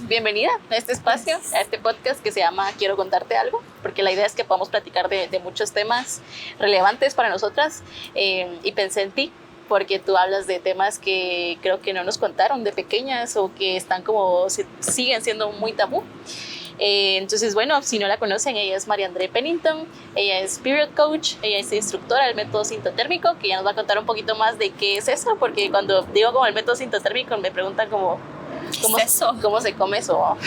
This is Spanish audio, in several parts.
Bienvenida a este espacio, a este podcast que se llama Quiero contarte algo, porque la idea es que podamos platicar de muchos temas relevantes para nosotras, y pensé en ti porque tú hablas de temas que creo que no nos contaron de pequeñas o que están como siguen siendo muy tabú. Entonces, bueno, si no la conocen, ella es María André Pennington, ella es Spirit Coach, ella es instructora del método sintotérmico, que ya nos va a contar un poquito más de qué es eso, porque cuando digo como el método sintotérmico me preguntan como ¿cómo se come eso?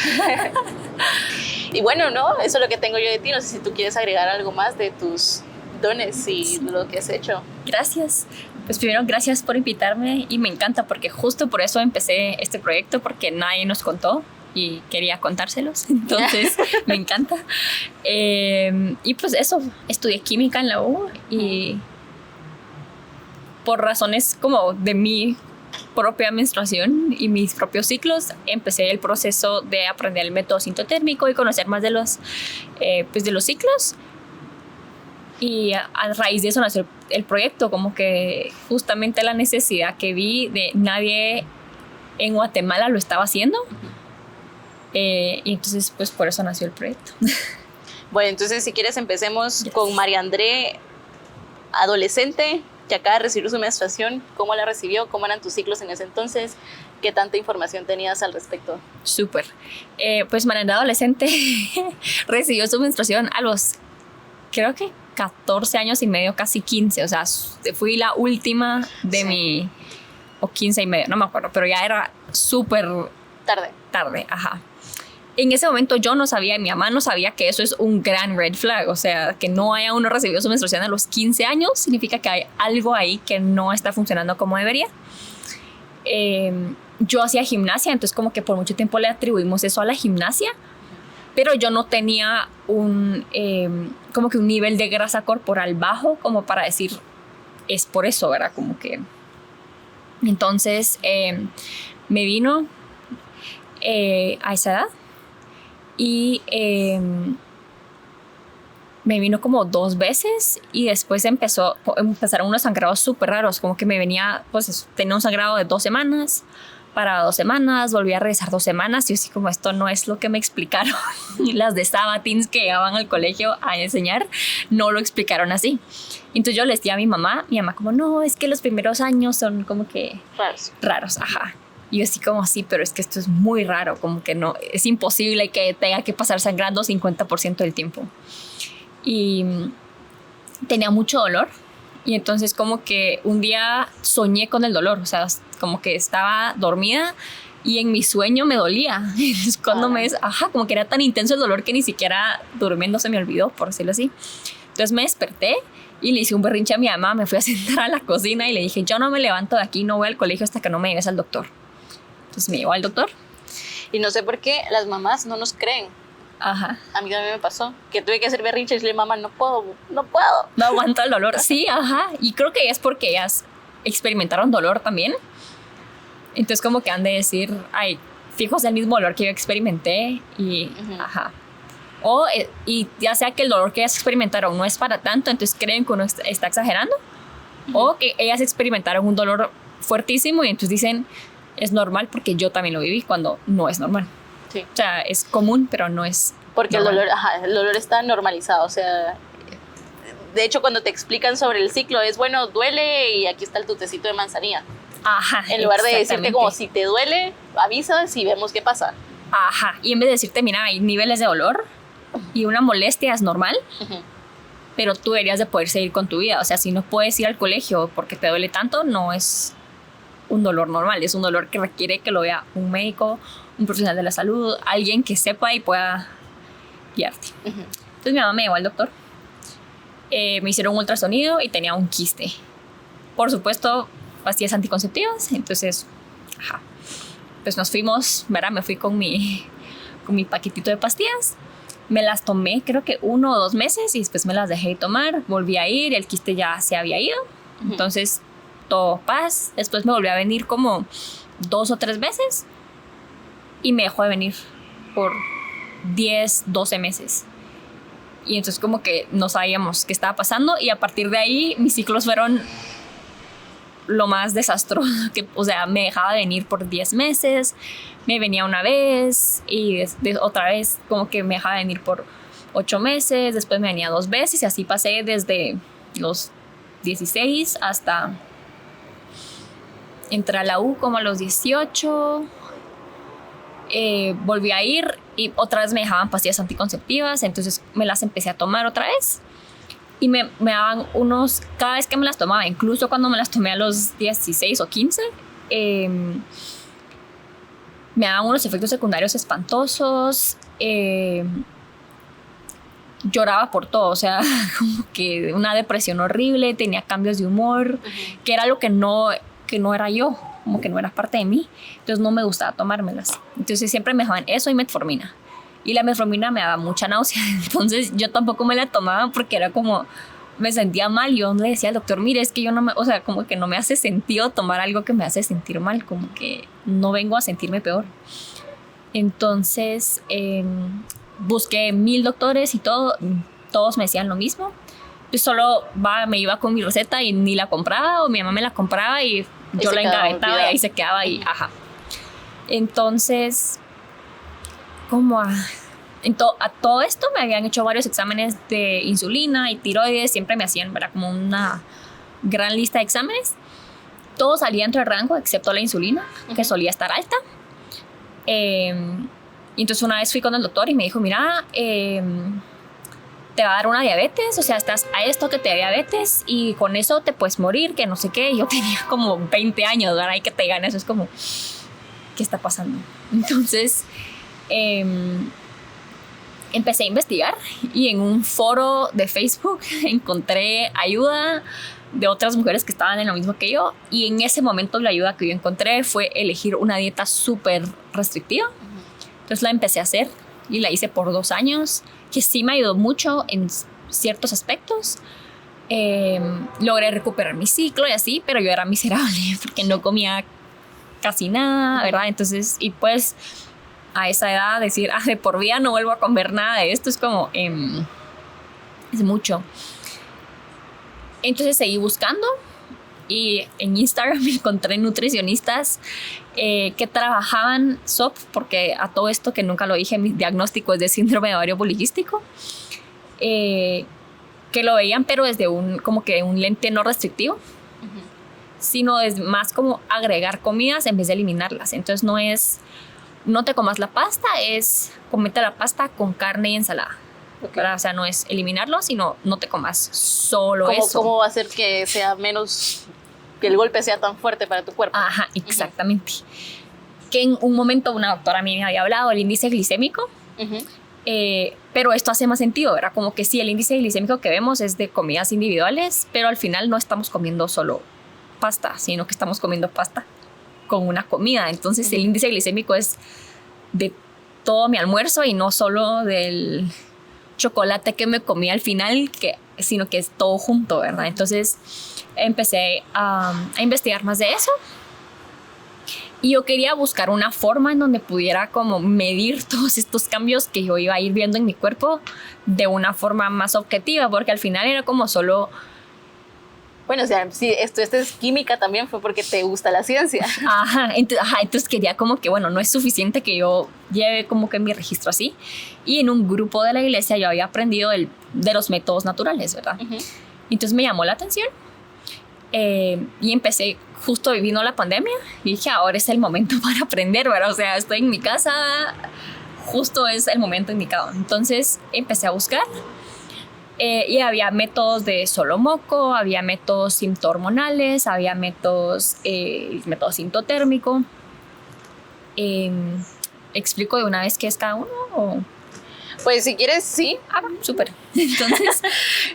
Y bueno, no, eso es lo que tengo yo de ti. No sé si tú quieres agregar algo más de tus dones y lo que has hecho. Gracias. Pues primero, gracias por invitarme y me encanta porque justo por eso empecé este proyecto, porque nadie nos contó y quería contárselos, entonces me encanta. Y pues eso, estudié química en la U y por razones como de mi propia menstruación y mis propios ciclos, empecé el proceso de aprender el método sintotérmico y conocer más de los ciclos. Y a raíz de eso nació el proyecto, como que justamente la necesidad que vi de nadie en Guatemala lo estaba haciendo. Y entonces, pues por eso nació el proyecto. Bueno, entonces si quieres empecemos con María André, adolescente, que acaba de recibir su menstruación. ¿Cómo la recibió? ¿Cómo eran tus ciclos en ese entonces? ¿Qué tanta información tenías al respecto? Súper. Pues María André, adolescente, recibió su menstruación a los, creo que 14 años y medio, casi 15. O sea, fui la última de o 15 y medio, no me acuerdo, pero ya era súper tarde, ajá. En ese momento yo no sabía, mi mamá no sabía que eso es un gran red flag, o sea, que no haya uno recibido su menstruación a los 15 años, significa que hay algo ahí que no está funcionando como debería. Yo hacía gimnasia, entonces como que por mucho tiempo le atribuimos eso a la gimnasia, pero yo no tenía como que un nivel de grasa corporal bajo como para decir, es por eso, ¿verdad? Como que... Entonces me vino a esa edad y me vino como 2 veces y después empezaron unos sangrados súper raros, como que me venía, pues tenía un sangrado de 2 semanas, para 2 semanas, volví a regresar 2 semanas y yo así como esto no es lo que me explicaron. Las de Sabatins que llegaban al colegio a enseñar no lo explicaron así. Entonces yo le decía a mi mamá como no, es que los primeros años son como que raros, ajá. Y yo así como sí, pero es que esto es muy raro, como que no, es imposible que tenga que pasar sangrando 50% del tiempo. Y tenía mucho dolor y entonces como que un día soñé con el dolor, o sea, como que estaba dormida y en mi sueño me dolía. Entonces cuando como que era tan intenso el dolor que ni siquiera durmiendo se me olvidó, por decirlo así. Entonces me desperté y le hice un berrinche a mi mamá, me fui a sentar a la cocina y le dije, yo no me levanto de aquí, no voy al colegio hasta que no me lleves al doctor. Entonces me llevó al doctor. Y no sé por qué las mamás no nos creen. Ajá. A mí también me pasó que tuve que hacer berrinche y decirle, mamá, no puedo. No aguanto el dolor. Sí, ajá. Y creo que es porque ellas experimentaron dolor también. Entonces como que han de decir, ay, fijo es el mismo dolor que yo experimenté y ajá. Y ya sea que el dolor que ellas experimentaron no es para tanto, entonces creen que uno está exagerando. O que ellas experimentaron un dolor fuertísimo y entonces dicen, es normal porque yo también lo viví, cuando no es normal. Sí. O sea, es común, pero no es porque normal. el dolor está normalizado. O sea, de hecho, cuando te explican sobre el ciclo, es bueno, duele y aquí está el tutecito de manzanilla. Ajá. En lugar de decirte como, si te duele, avisas y vemos qué pasa. Ajá. Y en vez de decirte, mira, hay niveles de dolor y una molestia es normal, pero tú deberías de poder seguir con tu vida. O sea, si no puedes ir al colegio porque te duele tanto, no es un dolor normal, es un dolor que requiere que lo vea un médico, un profesional de la salud, alguien que sepa y pueda guiarte. Entonces mi mamá me llevó al doctor, me hicieron un ultrasonido y tenía un quiste. Por supuesto, pastillas anticonceptivas, entonces, pues nos fuimos, ¿verdad? Me fui con mi paquetito de pastillas, me las tomé creo que 1 o 2 meses y después me las dejé de tomar, volví a ir, el quiste ya se había ido, entonces todo paz. Después me volvió a venir como 2 o 3 veces y me dejó de venir por 10, 12 meses. y entonces como que no sabíamos qué estaba pasando, y a partir de ahí mis ciclos fueron lo más desastroso, que, o sea, me dejaba de venir por 10 meses, me venía una vez y otra vez como que me dejaba de venir por 8 meses, después me venía 2 veces y así pasé desde los 16 hasta entré a la U como a los 18. Volví a ir y otra vez me dejaban pastillas anticonceptivas, entonces me las empecé a tomar otra vez y me daban unos, cada vez que me las tomaba, incluso cuando me las tomé a los 16 o 15, me daban unos efectos secundarios espantosos, lloraba por todo, o sea, como que una depresión horrible, tenía cambios de humor, que era lo que no era yo, como que no era parte de mí, entonces no me gustaba tomármelas, entonces siempre me dejaban eso y metformina, y la metformina me daba mucha náusea, entonces yo tampoco me la tomaba porque era como, me sentía mal, yo le decía al doctor, mire, es que yo no me, o sea, como que no me hace sentido tomar algo que me hace sentir mal, como que no vengo a sentirme peor. Entonces busqué 1000 doctores y todos me decían lo mismo. Yo solo me iba con mi receta y ni la compraba, o mi mamá me la compraba y yo la engavetaba y ahí se quedaba y ajá. Entonces, como a todo esto me habían hecho varios exámenes de insulina y tiroides, siempre me hacían, ¿verdad?, como una gran lista de exámenes. Todo salía dentro del rango excepto la insulina, que solía estar alta. Y entonces una vez fui con el doctor y me dijo, mira, te va a dar una diabetes, o sea, estás a esto que te da diabetes y con eso te puedes morir, que no sé qué. Yo tenía como 20 años, ¿verdad? Y que te digan eso es como, ¿qué está pasando? Entonces empecé a investigar y en un foro de Facebook encontré ayuda de otras mujeres que estaban en lo mismo que yo, y en ese momento la ayuda que yo encontré fue elegir una dieta súper restrictiva. Entonces la empecé a hacer y la hice por 2 años, que sí me ayudó mucho en ciertos aspectos. Logré recuperar mi ciclo y así, pero yo era miserable porque no comía casi nada, ¿verdad? Entonces, y pues a esa edad decir, de por vida no vuelvo a comer nada de esto, es como, es mucho. Entonces seguí buscando y en Instagram encontré nutricionistas que trabajaban SOP, porque a todo esto que nunca lo dije, mi diagnóstico es de síndrome de ovario poliquístico, que lo veían pero desde como que un lente no restrictivo, sino es más como agregar comidas en vez de eliminarlas. Entonces no te comas la pasta, es comete la pasta con carne y ensalada. Okay. O sea, no es eliminarlo, sino no te comas solo eso. ¿Cómo va a hacer que sea menos, que el golpe sea tan fuerte para tu cuerpo? Ajá, exactamente. Que en un momento una doctora a mí me había hablado del índice glicémico, pero esto hace más sentido, ¿verdad? Como que sí, el índice glicémico que vemos es de comidas individuales, pero al final no estamos comiendo solo pasta, sino que estamos comiendo pasta con una comida. Entonces el índice glicémico es de todo mi almuerzo y no solo del chocolate que me comí al final, sino que es todo junto, ¿verdad? Entonces empecé a investigar más de eso y yo quería buscar una forma en donde pudiera como medir todos estos cambios que yo iba a ir viendo en mi cuerpo de una forma más objetiva, porque al final era como solo... Bueno, o sea, sí, esto es química también, fue porque te gusta la ciencia. Entonces quería como que, bueno, no es suficiente que yo lleve como que mi registro así. Y en un grupo de la iglesia yo había aprendido de los métodos naturales, ¿verdad? Entonces me llamó la atención y empecé, justo viviendo la pandemia, y dije, ahora es el momento para aprender, ¿verdad? O sea, estoy en mi casa, justo es el momento indicado. Entonces empecé a buscar. Y había métodos de solo moco, había métodos sintohormonales, había métodos sintotérmico. ¿Explico de una vez qué es cada uno? ¿O? Pues si quieres, sí. Súper. Entonces,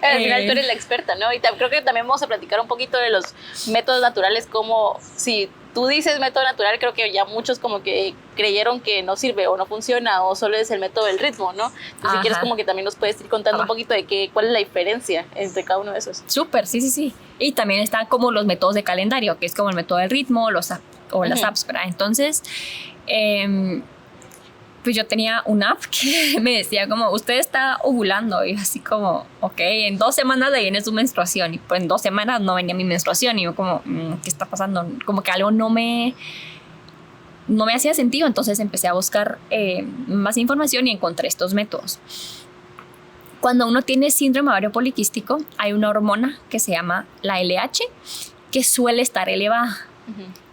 al final tú eres la experta, ¿no? Y creo que también vamos a platicar un poquito de los métodos naturales, como si tú dices método natural, creo que ya muchos como que creyeron que no sirve o no funciona o solo es el método del ritmo, ¿no? Entonces, si quieres, como que también nos puedes ir contando un poquito de cuál es la diferencia entre cada uno de esos. Súper, sí. Y también están como los métodos de calendario, que es como el método del ritmo, las apps, ¿verdad? Entonces, pues yo tenía una app que me decía como, usted está ovulando, y así como, ok, en 2 semanas le viene su menstruación, y pues en 2 semanas no venía mi menstruación, y yo como, ¿qué está pasando? Como que algo no me hacía sentido, entonces empecé a buscar más información y encontré estos métodos. Cuando uno tiene síndrome ovario poliquístico, hay una hormona que se llama la LH, que suele estar elevada.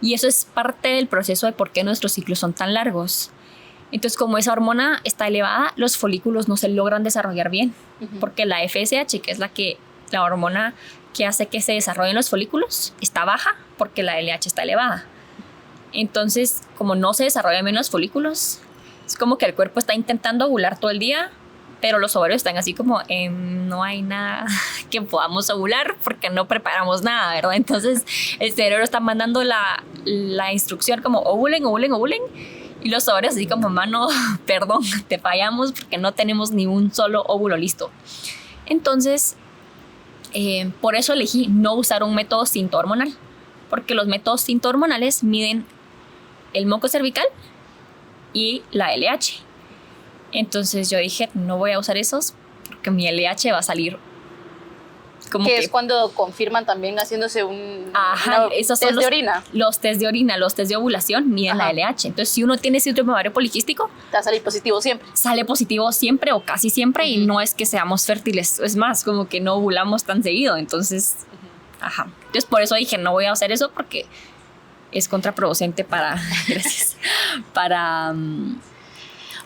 Y eso es parte del proceso de por qué nuestros ciclos son tan largos. Entonces, como esa hormona está elevada, los folículos no se logran desarrollar bien, porque la FSH, que es la hormona que hace que se desarrollen los folículos, está baja porque la LH está elevada. Entonces, como no se desarrollan bien los folículos, es como que el cuerpo está intentando ovular todo el día, pero los ovarios están así como, no hay nada que podamos ovular porque no preparamos nada, ¿verdad? Entonces, el cerebro está mandando la instrucción como ovulen, ovulen, ovulen, y los ovarios así como, mano, perdón, te fallamos porque no tenemos ni un solo óvulo listo. Entonces, por eso elegí no usar un método cinto-hormonal, porque los métodos cinto-hormonales miden el moco cervical y la LH. Entonces yo dije, no voy a usar esos porque mi LH va a salir como que es cuando confirman también haciéndose esos test son de orina. Los test de orina, los test de ovulación miden la LH. Entonces, si uno tiene síndrome ovario poliquístico, te va a salir positivo siempre. Sale positivo siempre o casi siempre, y no es que seamos fértiles. Es más, como que no ovulamos tan seguido. Entonces, Entonces, por eso dije, no voy a hacer eso porque es contraproducente para... Gracias. Para...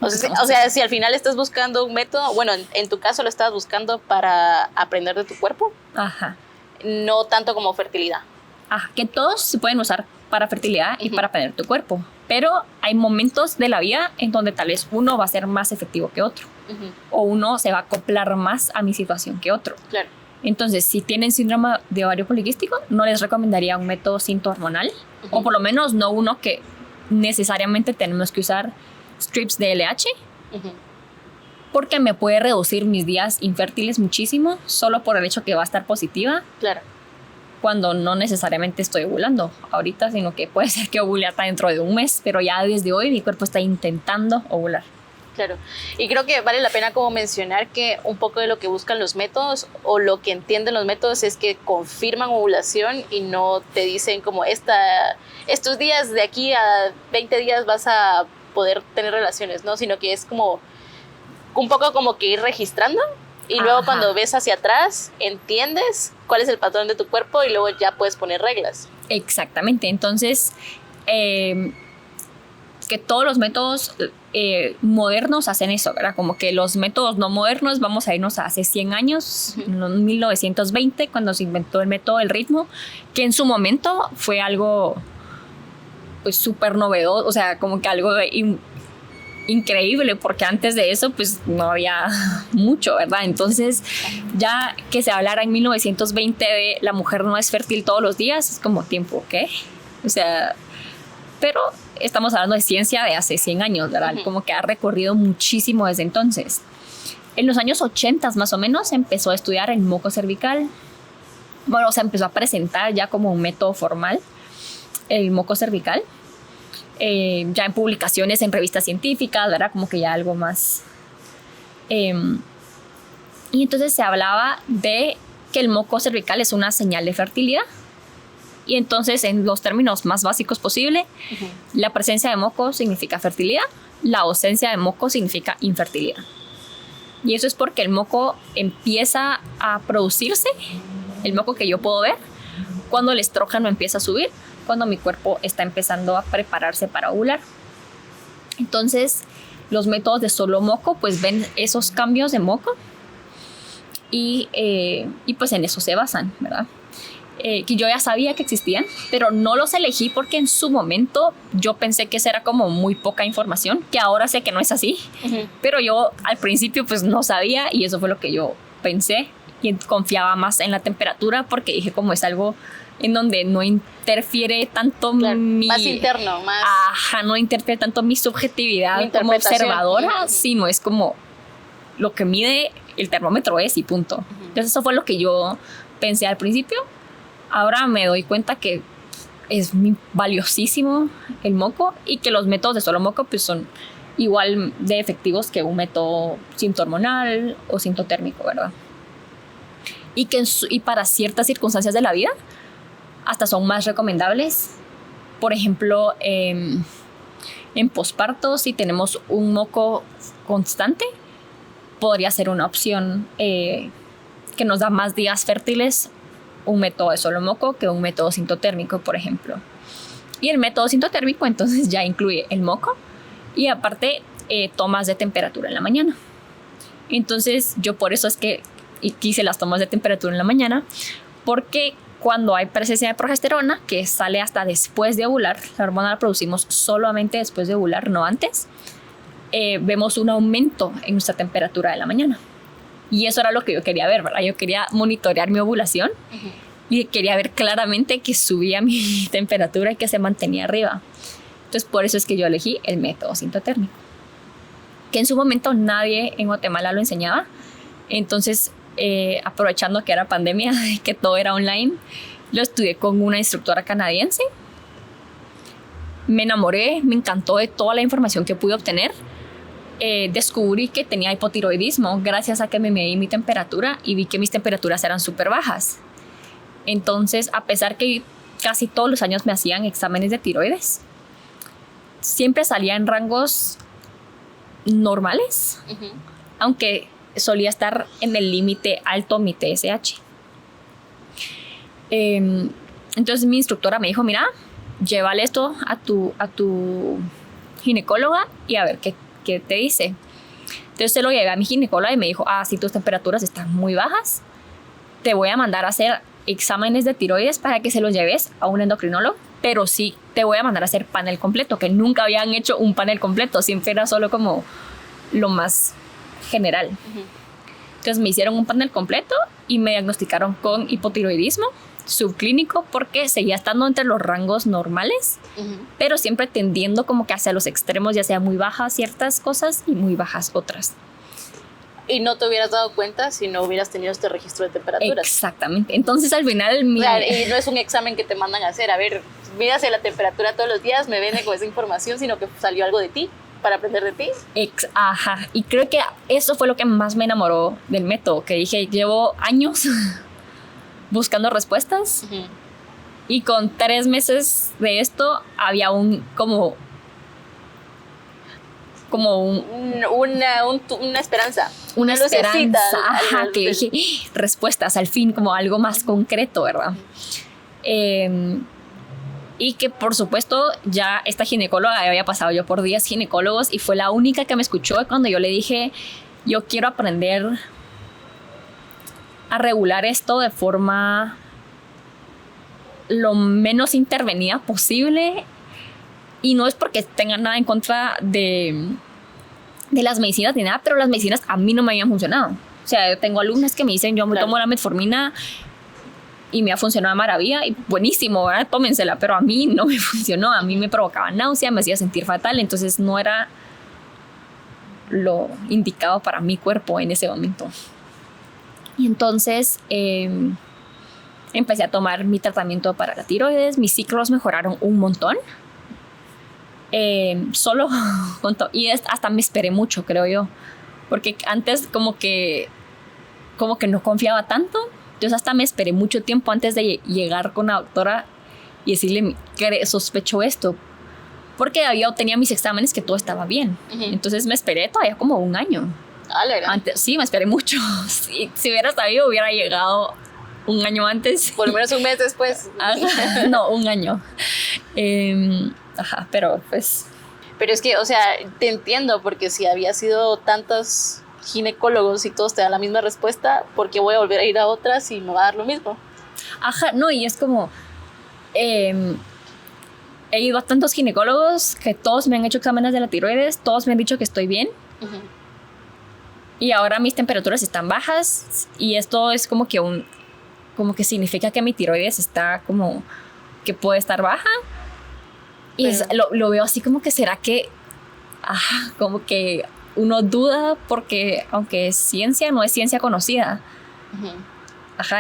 O sea, si al final estás buscando un método, bueno, en tu caso lo estás buscando para aprender de tu cuerpo, no tanto como fertilidad. Que todos se pueden usar para fertilidad y para aprender tu cuerpo, pero hay momentos de la vida en donde tal vez uno va a ser más efectivo que otro, o uno se va a acoplar más a mi situación que otro. Claro. Entonces, si tienen síndrome de ovario poliquístico, no les recomendaría un método cinto-hormonal, o por lo menos no uno que necesariamente tenemos que usar strips de LH, porque me puede reducir mis días infértiles muchísimo solo por el hecho que va a estar positiva. Claro. Cuando no necesariamente estoy ovulando ahorita, sino que puede ser que ovule hasta dentro de un mes, pero ya desde hoy mi cuerpo está intentando ovular. Claro, y creo que vale la pena como mencionar que un poco de lo que buscan los métodos o lo que entienden los métodos es que confirman ovulación y no te dicen como estos días de aquí a 20 días vas a poder tener relaciones, ¿no? Sino que es como un poco como que ir registrando y luego cuando ves hacia atrás entiendes cuál es el patrón de tu cuerpo y luego ya puedes poner reglas. Exactamente, entonces que todos los métodos modernos hacen eso, ¿verdad? Como que los métodos no modernos, vamos a irnos a hace 100 años, en 1920, cuando se inventó el método del ritmo, que en su momento fue algo pues súper novedoso, o sea, como que algo increíble, porque antes de eso pues no había mucho, ¿verdad? Entonces ya que se hablara en 1920 de la mujer no es fértil todos los días, es como tiempo, ¿qué? O sea, pero estamos hablando de ciencia de hace 100 años, ¿verdad? Como que ha recorrido muchísimo desde entonces. En los años 80 más o menos se empezó a estudiar el moco cervical. Bueno, se empezó a presentar ya como un método formal el moco cervical, ya en publicaciones en revistas científicas, ¿verdad? Como que ya algo más. Y entonces se hablaba de que el moco cervical es una señal de fertilidad. Y entonces, en los términos más básicos posible, la presencia de moco significa fertilidad, la ausencia de moco significa infertilidad. Y eso es porque el moco empieza a producirse, el moco que yo puedo ver, cuando el estrógeno empieza a subir, cuando mi cuerpo está empezando a prepararse para ovular. Entonces, los métodos de solo moco, pues ven esos cambios de moco y pues en eso se basan, ¿verdad? Que yo ya sabía que existían, pero no los elegí porque en su momento yo pensé que esa era como muy poca información, que ahora sé que no es así, pero yo al principio pues no sabía y eso fue lo que yo pensé y confiaba más en la temperatura porque dije como es algo en donde no interfiere tanto más interno, más... no interfiere tanto mi subjetividad como observadora, sino es como lo que mide el termómetro es y punto. Entonces eso fue lo que yo pensé al principio. Ahora me doy cuenta que es valiosísimo el moco y que los métodos de solo moco pues son igual de efectivos que un método sintohormonal o sintotérmico, ¿verdad? Y para ciertas circunstancias de la vida hasta son más recomendables. Por ejemplo, en posparto, si tenemos un moco constante, podría ser una opción que nos da más días fértiles un método de solo moco que un método sintotérmico, por ejemplo. Y el método sintotérmico entonces ya incluye el moco y aparte tomas de temperatura en la mañana. Entonces yo por eso es que quise las tomas de temperatura en la mañana, porque cuando hay presencia de progesterona, que sale hasta después de ovular, la hormona la producimos solamente después de ovular, no antes, vemos un aumento en nuestra temperatura de la mañana. Y eso era lo que yo quería ver, ¿verdad? Yo quería monitorear mi ovulación y quería ver claramente que subía mi temperatura y que se mantenía arriba. Entonces, por eso es que yo elegí el método sintotérmico, que en su momento nadie en Guatemala lo enseñaba. Entonces, aprovechando que era pandemia, que todo era online, lo estudié con una instructora canadiense. Me enamoré, me encantó de toda la información que pude obtener. Descubrí que tenía hipotiroidismo gracias a que me medí mi temperatura y vi que mis temperaturas eran súper bajas. Entonces, a pesar que casi todos los años me hacían exámenes de tiroides, siempre salía en rangos normales, aunque solía estar en el límite alto mi TSH. Entonces mi instructora me dijo, mira, llévale esto a tu ginecóloga y a ver qué te dice. Entonces se lo llevé a mi ginecóloga y me dijo, si tus temperaturas están muy bajas, te voy a mandar a hacer exámenes de tiroides para que se los lleves a un endocrinólogo, pero sí te voy a mandar a hacer panel completo, que nunca habían hecho un panel completo, siempre era solo como lo más general. Entonces me hicieron un panel completo y me diagnosticaron con hipotiroidismo subclínico, porque seguía estando entre los rangos normales, pero siempre tendiendo como que hacia los extremos, ya sea muy bajas ciertas cosas y muy bajas otras. Y no te hubieras dado cuenta si no hubieras tenido este registro de temperaturas. Exactamente. Entonces al final... y no es un examen que te mandan a hacer, a ver, mírase la temperatura todos los días, me viene con esa información, sino que salió algo de ti, para aprender de ti. Y creo que eso fue lo que más me enamoró del método, que dije, llevo años buscando respuestas, y con 3 meses de esto había una esperanza. Una esperanza, que dije, respuestas al fin, como algo más concreto, ¿verdad? Y que por supuesto ya esta ginecóloga había pasado yo por 10 ginecólogos y fue la única que me escuchó cuando yo le dije, yo quiero aprender a regular esto de forma lo menos intervenida posible. Y no es porque tenga nada en contra de las medicinas ni nada, pero las medicinas a mí no me habían funcionado. O sea, yo tengo alumnas que me dicen, yo me tomo la metformina y me ha funcionado de maravilla y buenísimo, ¿verdad? Tómensela, pero a mí no me funcionó, a mí me provocaba náusea, me hacía sentir fatal, entonces no era lo indicado para mi cuerpo en ese momento. Y entonces empecé a tomar mi tratamiento para la tiroides, mis ciclos mejoraron un montón, y hasta me esperé mucho, creo yo, porque antes como que no confiaba tanto. Entonces hasta me esperé mucho tiempo antes de llegar con la doctora y decirle que sospecho esto, porque tenía mis exámenes que todo estaba bien. Entonces me esperé todavía como un año. Sí, me esperé mucho. Si hubiera sabido, hubiera llegado un año antes. Por lo menos un mes después. No, un año. Pero pues... Pero es que, o sea, te entiendo, porque si había sido tantos ginecólogos y todos te dan la misma respuesta, ¿por qué voy a volver a ir a otras y me va a dar lo mismo? No, y es como he ido a tantos ginecólogos que todos me han hecho exámenes de la tiroides, todos me han dicho que estoy bien, y ahora mis temperaturas están bajas, y esto es como que significa que mi tiroides está como que puede estar baja, y lo veo así como que será que como que uno duda, porque aunque es ciencia, no es ciencia conocida.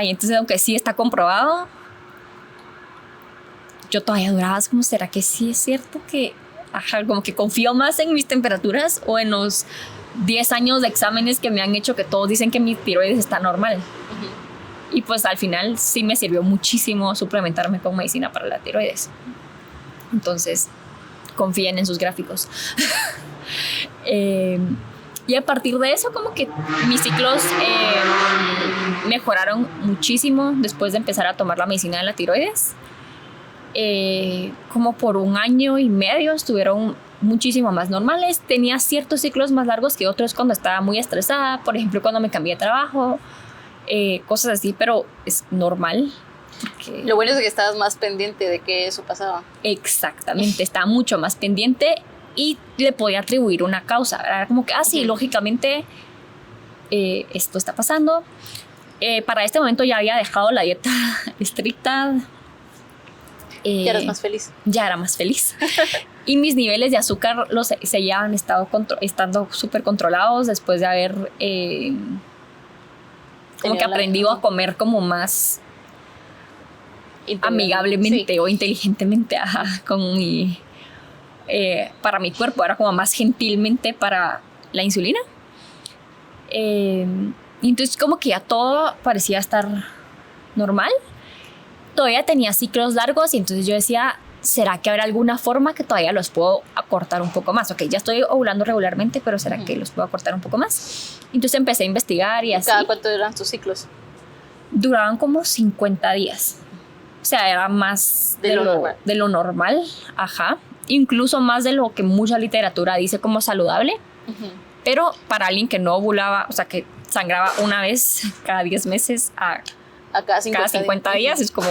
Y entonces aunque sí está comprobado, yo todavía duraba como, ¿será que sí es cierto que como que confío más en mis temperaturas o en los 10 años de exámenes que me han hecho que todos dicen que mi tiroides está normal. Y pues al final sí me sirvió muchísimo suplementarme con medicina para la tiroides. Entonces, confíen en sus gráficos. Y a partir de eso, como que mis ciclos mejoraron muchísimo después de empezar a tomar la medicina de la tiroides. Como por 1 año y medio estuvieron muchísimo más normales. Tenía ciertos ciclos más largos que otros cuando estaba muy estresada, por ejemplo, cuando me cambié de trabajo, cosas así, pero es normal. Lo bueno es que estabas más pendiente de que eso pasaba. Exactamente, estaba mucho más pendiente y le podía atribuir una causa. Era como que, sí, lógicamente esto está pasando. Para este momento ya había dejado la dieta estricta. Ya eras más feliz. Ya era más feliz. Y mis niveles de azúcar seguían estando súper controlados después de haber como que aprendido a comer como más amigablemente o inteligentemente para mi cuerpo. Era como más gentilmente para la insulina. Y entonces como que ya todo parecía estar normal. Todavía tenía ciclos largos y entonces yo decía, ¿será que habrá alguna forma que todavía los puedo acortar un poco más? Ok, ya estoy ovulando regularmente, pero ¿será que los puedo acortar un poco más? Entonces empecé a investigar y así. ¿Cada cuánto duran tus ciclos? Duraban como 50 días. O sea, era más de lo normal. Ajá. Incluso más de lo que mucha literatura dice como saludable. Pero para alguien que no ovulaba, o sea, que sangraba una vez cada 10 meses a cada 50 días, es como,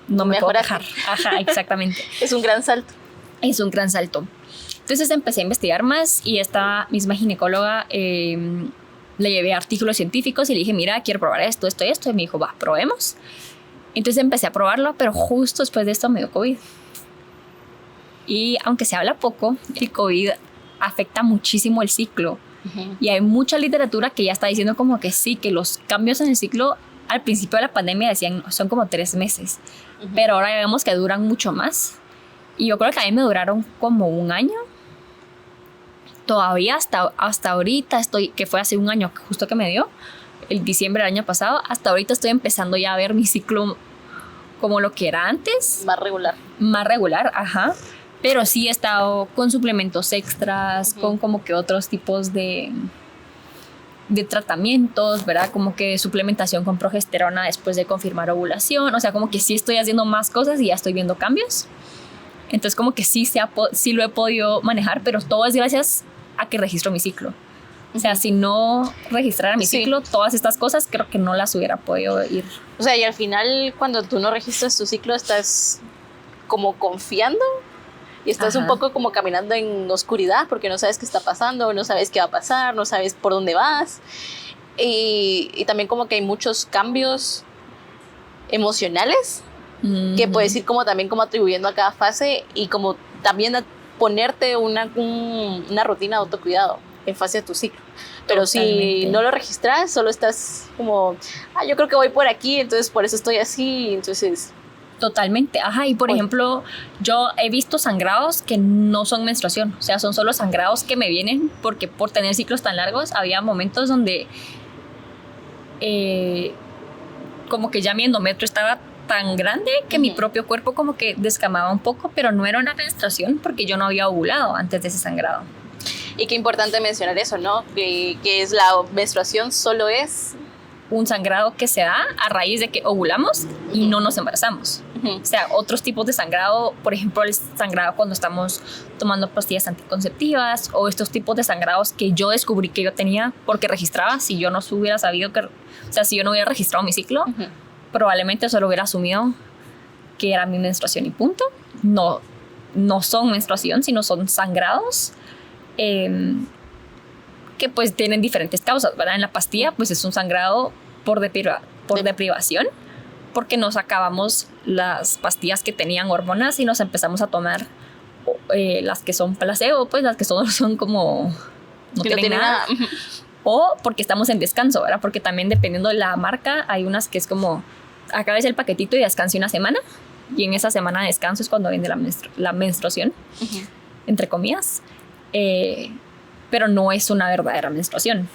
no me puedo quejar. Ajá, exactamente. Es un gran salto. Es un gran salto. Entonces empecé a investigar más y esta misma ginecóloga le llevé artículos científicos y le dije, mira, quiero probar esto, esto y esto. Y me dijo, va, probemos. Entonces empecé a probarlo, pero justo después de esto me dio COVID. Y aunque se habla poco, el COVID afecta muchísimo el ciclo. Y hay mucha literatura que ya está diciendo como que sí, que los cambios en el ciclo al principio de la pandemia decían son como 3 meses, pero ahora ya vemos que duran mucho más. Y yo creo que a mí me duraron como 1 año. Todavía hasta ahorita que fue hace 1 año justo que me dio, el diciembre del año pasado, hasta ahorita estoy empezando ya a ver mi ciclo como lo que era antes. Más regular. Más regular, ajá. Pero sí he estado con suplementos extras, con como que otros tipos de tratamientos, ¿verdad? Como que suplementación con progesterona después de confirmar ovulación. O sea, como que sí estoy haciendo más cosas y ya estoy viendo cambios. Entonces, como que sí lo he podido manejar, pero todo es gracias a que registro mi ciclo. O sea, si no registrara mi ciclo, todas estas cosas creo que no las hubiera podido ir. O sea, y al final, cuando tú no registras tu ciclo, estás como confiando y estás un poco como caminando en oscuridad porque no sabes qué está pasando, no sabes qué va a pasar, no sabes por dónde vas. Y también como que hay muchos cambios emocionales que puedes ir como también como atribuyendo a cada fase y como también a ponerte una rutina de autocuidado en fase de tu ciclo. Pero si no lo registras, solo estás como, yo creo que voy por aquí, entonces por eso estoy así, entonces... Totalmente, ajá, y por ejemplo, yo he visto sangrados que no son menstruación, o sea, son solo sangrados que me vienen porque por tener ciclos tan largos había momentos donde como que ya mi endometrio estaba tan grande que mi propio cuerpo como que descamaba un poco, pero no era una menstruación porque yo no había ovulado antes de ese sangrado. Y qué importante mencionar eso, ¿no? Que es la menstruación solo es un sangrado que se da a raíz de que ovulamos y no nos embarazamos. O sea, otros tipos de sangrado, por ejemplo, el sangrado cuando estamos tomando pastillas anticonceptivas o estos tipos de sangrados que yo descubrí que yo tenía porque registraba. Si yo no hubiera sabido que, o sea, si yo no hubiera registrado mi ciclo, probablemente solo hubiera asumido que era mi menstruación y punto. No son menstruación, sino son sangrados que pues tienen diferentes causas, ¿verdad? En la pastilla pues es un sangrado por deprivación, porque nos acabamos las pastillas que tenían hormonas y nos empezamos a tomar las que son placebo, pues las que son como no tienen nada. O porque estamos en descanso, ¿verdad? Porque también dependiendo de la marca hay unas que es como acabes el paquetito y descanse 1 semana y en esa semana de descanso es cuando viene la menstruación, entre comillas, pero no es una verdadera menstruación.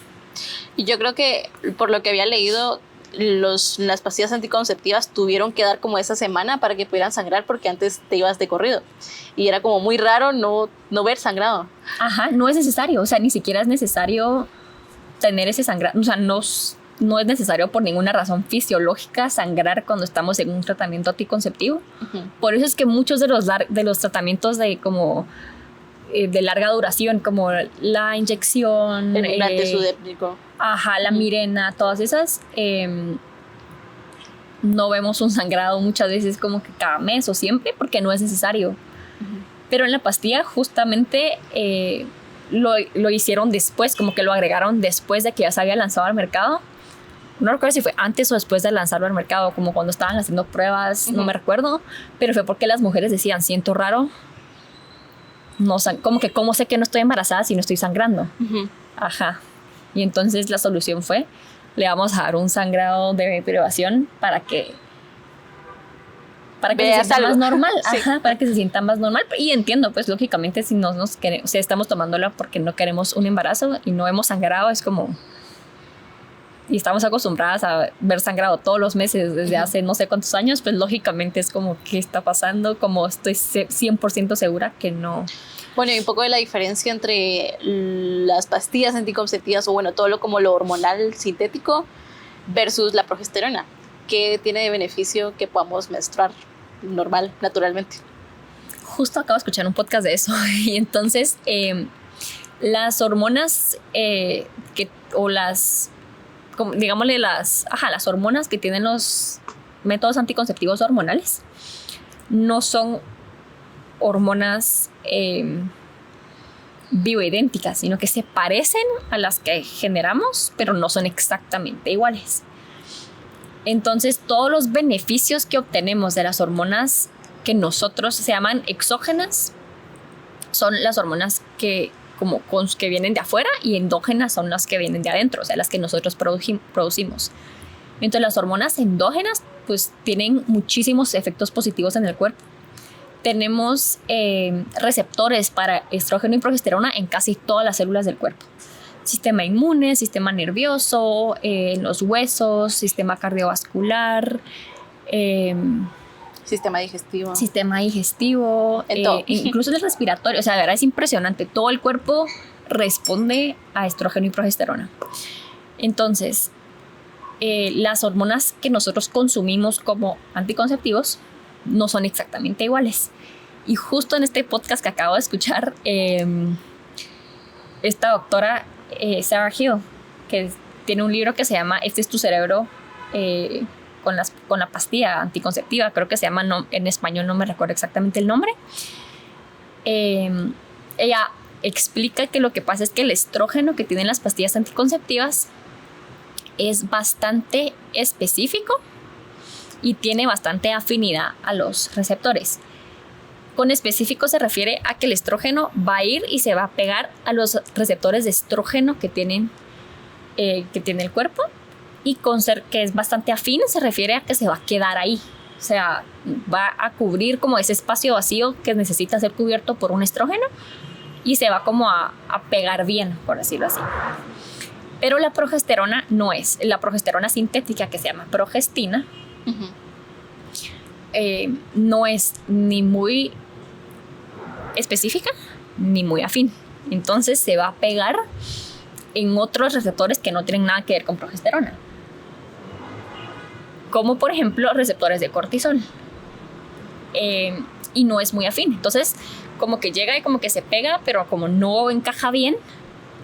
Y yo creo que por lo que había leído, las pastillas anticonceptivas tuvieron que dar como esa semana para que pudieran sangrar, porque antes te ibas de corrido y era como muy raro no ver sangrado. Ajá, no es necesario, o sea, ni siquiera es necesario tener ese sangrado, o sea, no es necesario por ninguna razón fisiológica sangrar cuando estamos en un tratamiento anticonceptivo. Por eso es que muchos de los tratamientos de larga duración, como la inyección, el implante sudéptico, la Mirena, todas esas, no vemos un sangrado muchas veces como que cada mes o siempre, porque no es necesario. Pero en la pastilla justamente lo hicieron después, como que lo agregaron después de que ya se había lanzado al mercado. No recuerdo si fue antes o después de lanzarlo al mercado, como cuando estaban haciendo pruebas, no me recuerdo, pero fue porque las mujeres decían, siento raro, no, como que cómo sé que no estoy embarazada si no estoy sangrando. Y entonces la solución fue, le vamos a dar un sangrado de privación para que se sienta más normal. Para que se sienta más normal. Y entiendo, pues lógicamente si nos queremos, si estamos tomándola porque no queremos un embarazo y no hemos sangrado, es como, y estamos acostumbradas a ver sangrado todos los meses desde hace no sé cuántos años, pues lógicamente es como, ¿qué está pasando? Como estoy 100% segura que no. Bueno, y un poco de la diferencia entre las pastillas anticonceptivas, o bueno, todo lo hormonal sintético versus la progesterona. ¿Qué tiene de beneficio que podamos menstruar normal, naturalmente? Justo acabo de escuchar un podcast de eso. Y entonces, las hormonas digámosle las hormonas que tienen los métodos anticonceptivos hormonales no son hormonas bioidénticas, sino que se parecen a las que generamos, pero no son exactamente iguales. Entonces, todos los beneficios que obtenemos de las hormonas que nosotros se llaman exógenas son las hormonas que vienen de afuera, y endógenas son las que vienen de adentro, o sea, las que nosotros producimos. Entonces, las hormonas endógenas pues tienen muchísimos efectos positivos en el cuerpo. Tenemos receptores para estrógeno y progesterona en casi todas las células del cuerpo. Sistema inmune, sistema nervioso, los huesos, sistema cardiovascular, sistema digestivo, incluso el respiratorio. O sea, de verdad es impresionante. Todo el cuerpo responde a estrógeno y progesterona. Entonces, las hormonas que nosotros consumimos como anticonceptivos no son exactamente iguales. Y justo en este podcast que acabo de escuchar, esta doctora Sarah Hill, que tiene un libro que se llama Este es tu cerebro, con la pastilla anticonceptiva, creo que se llama, en español no me recuerdo exactamente el nombre. Ella explica que lo que pasa es que el estrógeno que tienen las pastillas anticonceptivas es bastante específico y tiene bastante afinidad a los receptores. Con específico se refiere a que el estrógeno va a ir y se va a pegar a los receptores de estrógeno que tiene el cuerpo, y que es bastante afín se refiere a que se va a quedar ahí. O sea, va a cubrir como ese espacio vacío que necesita ser cubierto por un estrógeno, y se va como a pegar bien, por decirlo así. Pero la progesterona no es. La progesterona sintética, que se llama progestina, no es ni muy específica ni muy afín. Entonces se va a pegar en otros receptores que no tienen nada que ver con progesterona, como por ejemplo receptores de cortisol, y no es muy afín. Entonces como que llega y como que se pega, pero como no encaja bien,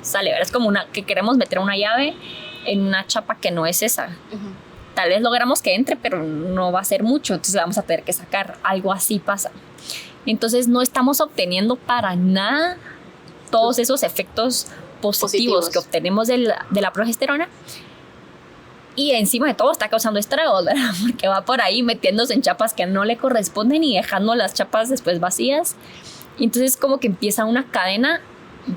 sale, ¿verdad? Es como que queremos meter una llave en una chapa que no es esa. Tal vez logramos que entre, pero no va a ser mucho, entonces la vamos a tener que sacar. Algo así pasa. Entonces no estamos obteniendo para nada todos esos efectos positivos que obtenemos de la progesterona, y encima de todo está causando estragos, ¿verdad? Porque va por ahí metiéndose en chapas que no le corresponden y dejando las chapas después vacías. Y entonces como que empieza una cadena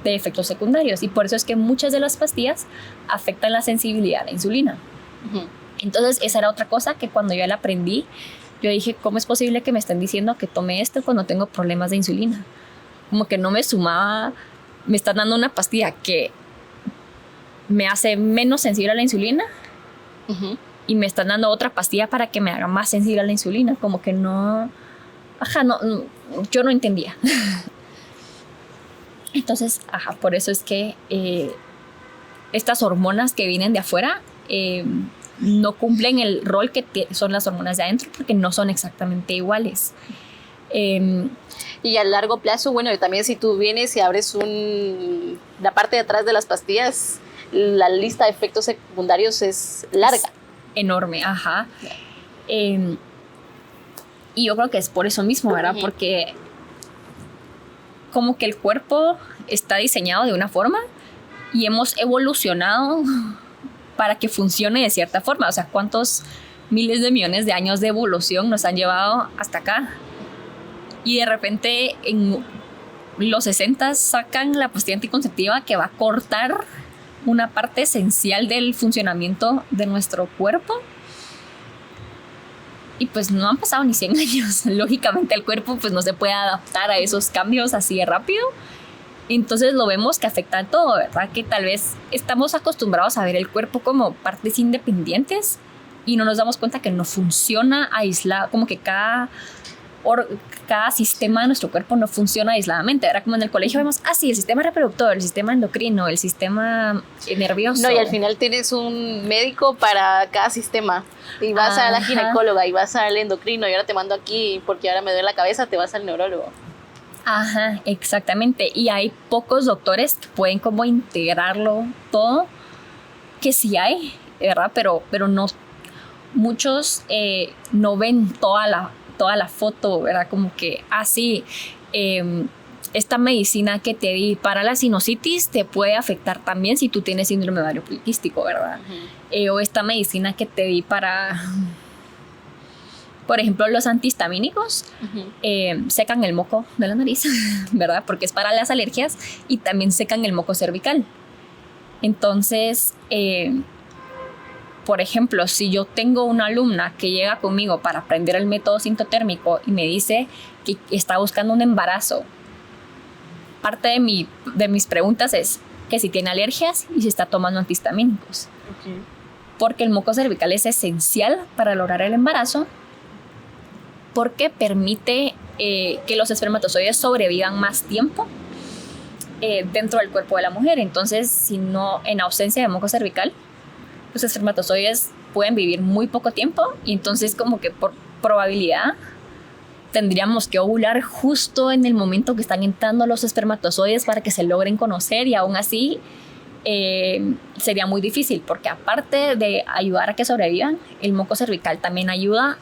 de efectos secundarios, y por eso es que muchas de las pastillas afectan la sensibilidad a la insulina. Entonces esa era otra cosa que cuando yo la aprendí yo dije, ¿cómo es posible que me estén diciendo que tome esto cuando tengo problemas de insulina? Como que no me sumaba, me están dando una pastilla que me hace menos sensible a la insulina Ujú. y me están dando otra pastilla para que me haga más sensible a la insulina. Como que no, yo no entendía. Entonces, por eso es que estas hormonas que vienen de afuera no cumplen el rol que son las hormonas de adentro, porque no son exactamente iguales. Y a largo plazo, bueno, y también si tú vienes y abres la parte de atrás de las pastillas, la lista de efectos secundarios es larga. Es enorme, y yo creo que es por eso mismo, ¿verdad? Porque como que el cuerpo está diseñado de una forma y hemos evolucionado para que funcione de cierta forma. O sea, ¿cuántos miles de millones de años de evolución nos han llevado hasta acá? Y de repente en los 60 sacan la pastilla anticonceptiva que va a cortar una parte esencial del funcionamiento de nuestro cuerpo. Y pues no han pasado ni 100 años. Lógicamente el cuerpo pues no se puede adaptar a esos cambios así de rápido. Entonces lo vemos que afecta a todo, ¿verdad? Que tal vez estamos acostumbrados a ver el cuerpo como partes independientes y no nos damos cuenta que no funciona aislado, como que cada sistema de nuestro cuerpo no funciona aisladamente. Era como en el colegio vemos, sí, el sistema reproductor, el sistema endocrino, el sistema nervioso. No, y al final tienes un médico para cada sistema. Y vas a la ginecóloga y vas al endocrino y ahora te mando aquí porque ahora me duele la cabeza, te vas al neurólogo. Exactamente. Y hay pocos doctores que pueden como integrarlo todo, que sí hay, ¿verdad? Pero no, muchos no ven toda la foto, ¿verdad? Como que, esta medicina que te di para la sinusitis te puede afectar también si tú tienes síndrome ovario poliquístico, ¿verdad? O esta medicina que te di para, por ejemplo, los antihistamínicos, secan el moco de la nariz, ¿verdad? Porque es para las alergias y también secan el moco cervical. Entonces, por ejemplo, si yo tengo una alumna que llega conmigo para aprender el método sintotérmico y me dice que está buscando un embarazo, parte de mis preguntas es que si tiene alergias y si está tomando antihistamínicos. Porque el moco cervical es esencial para lograr el embarazo, porque permite que los espermatozoides sobrevivan más tiempo dentro del cuerpo de la mujer. Entonces, si no, en ausencia de moco cervical, los espermatozoides pueden vivir muy poco tiempo y entonces como que por probabilidad tendríamos que ovular justo en el momento que están entrando los espermatozoides para que se logren conocer, y aún así sería muy difícil, porque aparte de ayudar a que sobrevivan, el moco cervical también ayuda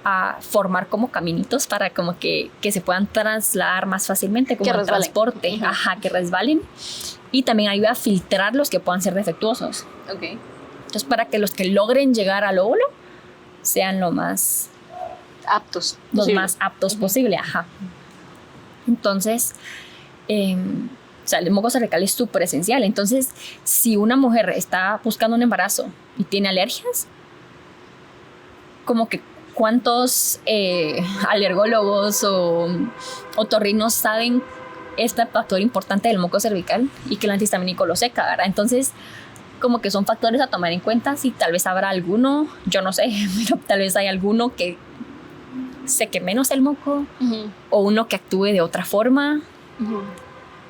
a formar como caminitos para como que se puedan trasladar más fácilmente, como el transporte, que resbalen, y también ayuda a filtrar los que puedan ser defectuosos. Entonces, para que los que logren llegar al óvulo sean lo más aptos posible. Entonces, o sea, el moco cervical es súper esencial. Entonces, si una mujer está buscando un embarazo y tiene alergias, como que cuántos alergólogos o otorrinos saben este factor importante del moco cervical y que el antihistamínico lo seca, ¿verdad? Entonces, como que son factores a tomar en cuenta. Si tal vez habrá alguno, yo no sé, pero tal vez hay alguno que seque menos el moco, o uno que actúe de otra forma,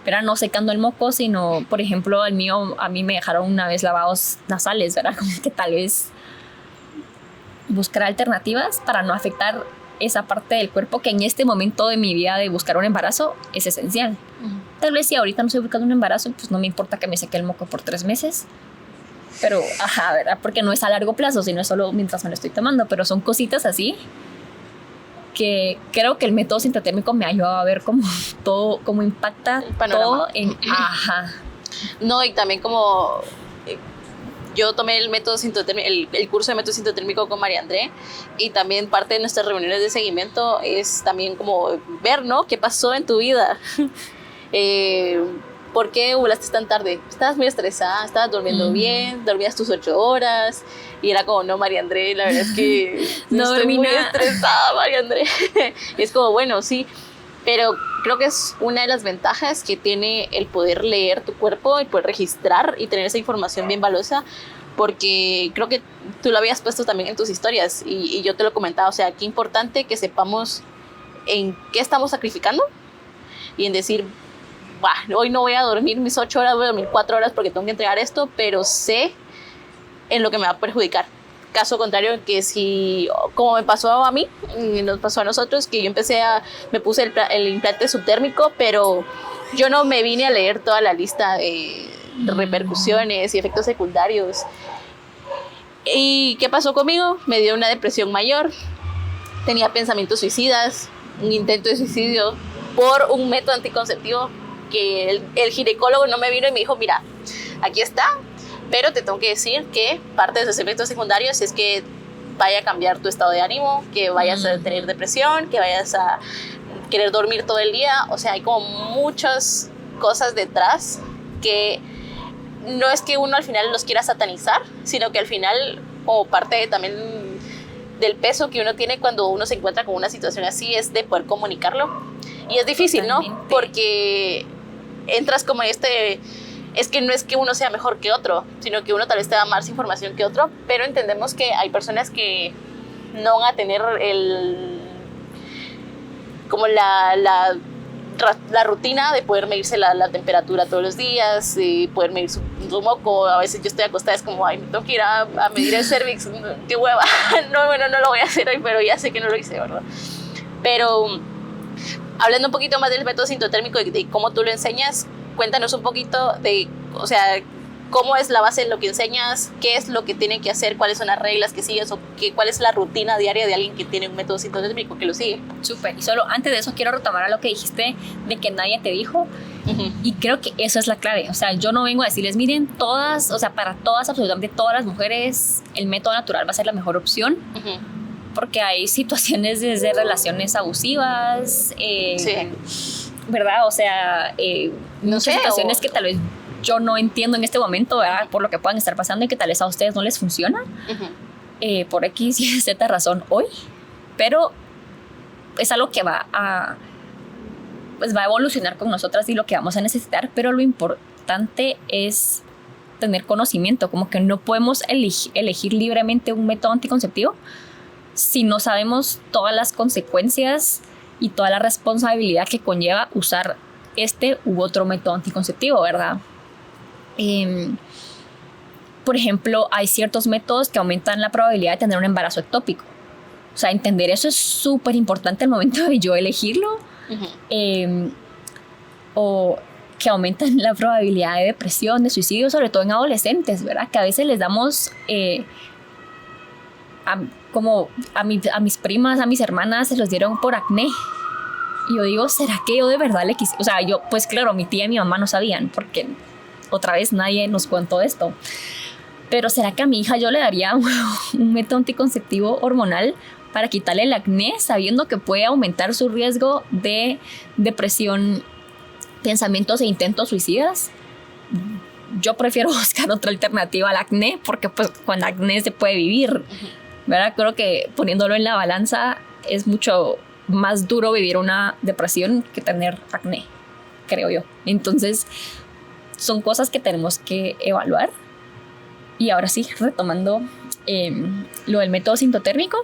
pero no secando el moco, sino, por ejemplo, el mío, a mí me dejaron una vez lavados nasales, ¿verdad? Como que tal vez buscar alternativas para no afectar esa parte del cuerpo que en este momento de mi vida de buscar un embarazo es esencial. Tal vez si ahorita no estoy buscando un embarazo, pues no me importa que me seque el moco por 3 meses, pero, ¿verdad? Porque no es a largo plazo, sino es solo mientras me lo estoy tomando, pero son cositas así que creo que el método sintotérmico me ha ayudado a ver cómo impacta todo en... No, y también como yo tomé el método sintotérmico, el curso de método sintotérmico con María André, y también parte de nuestras reuniones de seguimiento es también como ver, ¿no? ¿Qué pasó en tu vida? ¿por qué volaste tan tarde? Estabas muy estresada, estabas durmiendo bien, dormías tus 8 horas. Y era como, no, María André, la verdad es que no estoy dormí muy nada. estresada, María André. Y es como, bueno, sí, pero creo que es una de las ventajas que tiene el poder leer tu cuerpo, el poder registrar y tener esa información bien valiosa, porque creo que tú lo habías puesto también en tus historias y yo te lo comentaba, o sea, qué importante que sepamos en qué estamos sacrificando y en decir, hoy no voy a dormir mis 8 horas, voy a dormir 4 horas porque tengo que entregar esto, pero sé en lo que me va a perjudicar. Caso contrario, que si, como me pasó a mí, y nos pasó a nosotros, que yo me puse el implante subtérmico, pero yo no me vine a leer toda la lista de repercusiones y efectos secundarios. ¿Y qué pasó conmigo? Me dio una depresión mayor, tenía pensamientos suicidas, un intento de suicidio por un método anticonceptivo que el ginecólogo no me vino y me dijo, mira, aquí está, pero te tengo que decir que parte de esos efectos secundarios es que vaya a cambiar tu estado de ánimo, que vayas a tener depresión, que vayas a querer dormir todo el día. O sea, hay como muchas cosas detrás que no es que uno al final los quiera satanizar, sino que al final, como parte también del peso que uno tiene cuando uno se encuentra con una situación así, es de poder comunicarlo. Y es difícil, totalmente, ¿no? Porque entras como en es que no es que uno sea mejor que otro, sino que uno tal vez te da más información que otro, pero entendemos que hay personas que no van a tener como la rutina de poder medirse la temperatura todos los días, de poder medir su moco. A veces yo estoy acostada, es como, ay, me tengo que ir a medir el cervix, qué hueva. No, bueno, no lo voy a hacer hoy, pero ya sé que no lo hice, ¿verdad? Pero hablando un poquito más del método sintotérmico y de cómo tú lo enseñas, cuéntanos un poquito de, o sea, cómo es la base de lo que enseñas, qué es lo que tienen que hacer, cuáles son las reglas que sigues o cuál es la rutina diaria de alguien que tiene un método sintotérmico que lo sigue. Súper. Y solo antes de eso quiero retomar a lo que dijiste de que nadie te dijo. Y creo que eso es la clave. O sea, yo no vengo a decirles, miren, todas, o sea, para todas, absolutamente todas las mujeres, el método natural va a ser la mejor opción. Porque hay situaciones desde relaciones abusivas, ¿verdad? O sea, muchas situaciones que tal vez yo no entiendo en este momento, ¿verdad? Por lo que puedan estar pasando y que tal vez a ustedes no les funciona, por X y Z razón hoy, pero es algo que va a evolucionar con nosotras y lo que vamos a necesitar, pero lo importante es tener conocimiento, como que no podemos elegir libremente un método anticonceptivo si no sabemos todas las consecuencias y toda la responsabilidad que conlleva usar este u otro método anticonceptivo, ¿verdad? Por ejemplo, hay ciertos métodos que aumentan la probabilidad de tener un embarazo ectópico. O sea, entender eso es súper importante al momento de yo elegirlo. O que aumentan la probabilidad de depresión, de suicidio, sobre todo en adolescentes, ¿verdad? Que a veces les damos... como a mis primas, a mis hermanas se los dieron por acné. Y yo digo, ¿será que yo de verdad le quise? O sea, yo, pues claro, mi tía y mi mamá no sabían, porque otra vez nadie nos contó esto. Pero ¿será que a mi hija yo le daría un método anticonceptivo hormonal para quitarle el acné, sabiendo que puede aumentar su riesgo de depresión, pensamientos e intentos suicidas? Yo prefiero buscar otra alternativa al acné, porque pues con acné se puede vivir, ¿verdad? Creo que poniéndolo en la balanza es mucho más duro vivir una depresión que tener acné, creo yo. Entonces son cosas que tenemos que evaluar. Y ahora sí, retomando lo del método sintotérmico,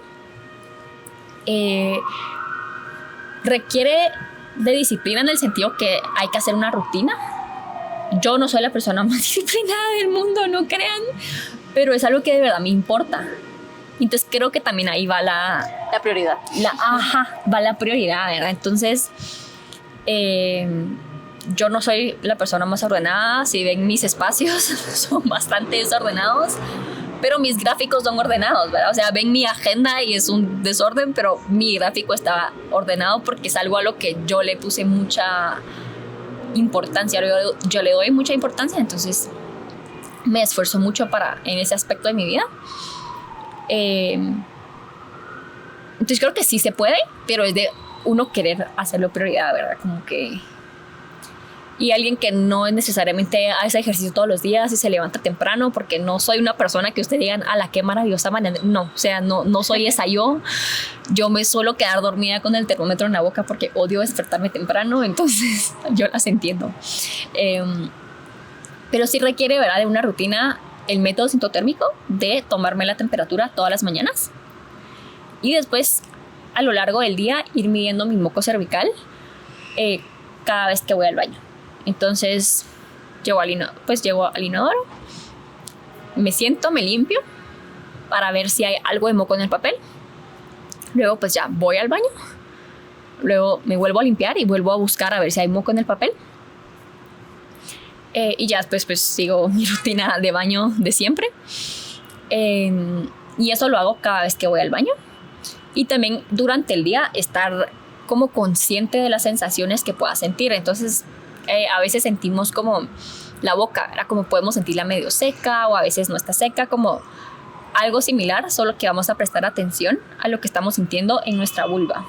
requiere de disciplina en el sentido que hay que hacer una rutina. Yo no soy la persona más disciplinada del mundo, no crean, pero es algo que de verdad me importa. Entonces creo que también ahí va la prioridad. Va la prioridad, ¿verdad? Entonces, yo no soy la persona más ordenada. Si ven mis espacios, son bastante desordenados, pero mis gráficos son ordenados, ¿verdad? O sea, ven mi agenda y es un desorden, pero mi gráfico está ordenado porque es algo a lo que yo le puse mucha importancia. Yo le doy mucha importancia, entonces me esfuerzo mucho en ese aspecto de mi vida. Entonces creo que sí se puede, pero es de uno querer hacerlo prioridad, ¿verdad? Como que y alguien que no necesariamente hace ejercicio todos los días y se levanta temprano, porque no soy una persona que ustedes digan, a la qué maravillosa mañana. No, o sea, no soy esa yo. Yo me suelo quedar dormida con el termómetro en la boca porque odio despertarme temprano, entonces yo las entiendo. Pero sí requiere, ¿verdad?, de una rutina, el método sintotérmico, de tomarme la temperatura todas las mañanas y después a lo largo del día ir midiendo mi moco cervical cada vez que voy al baño. Entonces llego al inodoro, me siento, me limpio para ver si hay algo de moco en el papel. Luego pues ya voy al baño, luego me vuelvo a limpiar y vuelvo a buscar a ver si hay moco en el papel. Y ya después pues sigo mi rutina de baño de siempre. Y eso lo hago cada vez que voy al baño. Y también durante el día estar como consciente de las sensaciones que pueda sentir. Entonces a veces sentimos como la boca, ¿verdad?, como podemos sentirla medio seca, o a veces no está seca, como algo similar, solo que vamos a prestar atención a lo que estamos sintiendo en nuestra vulva,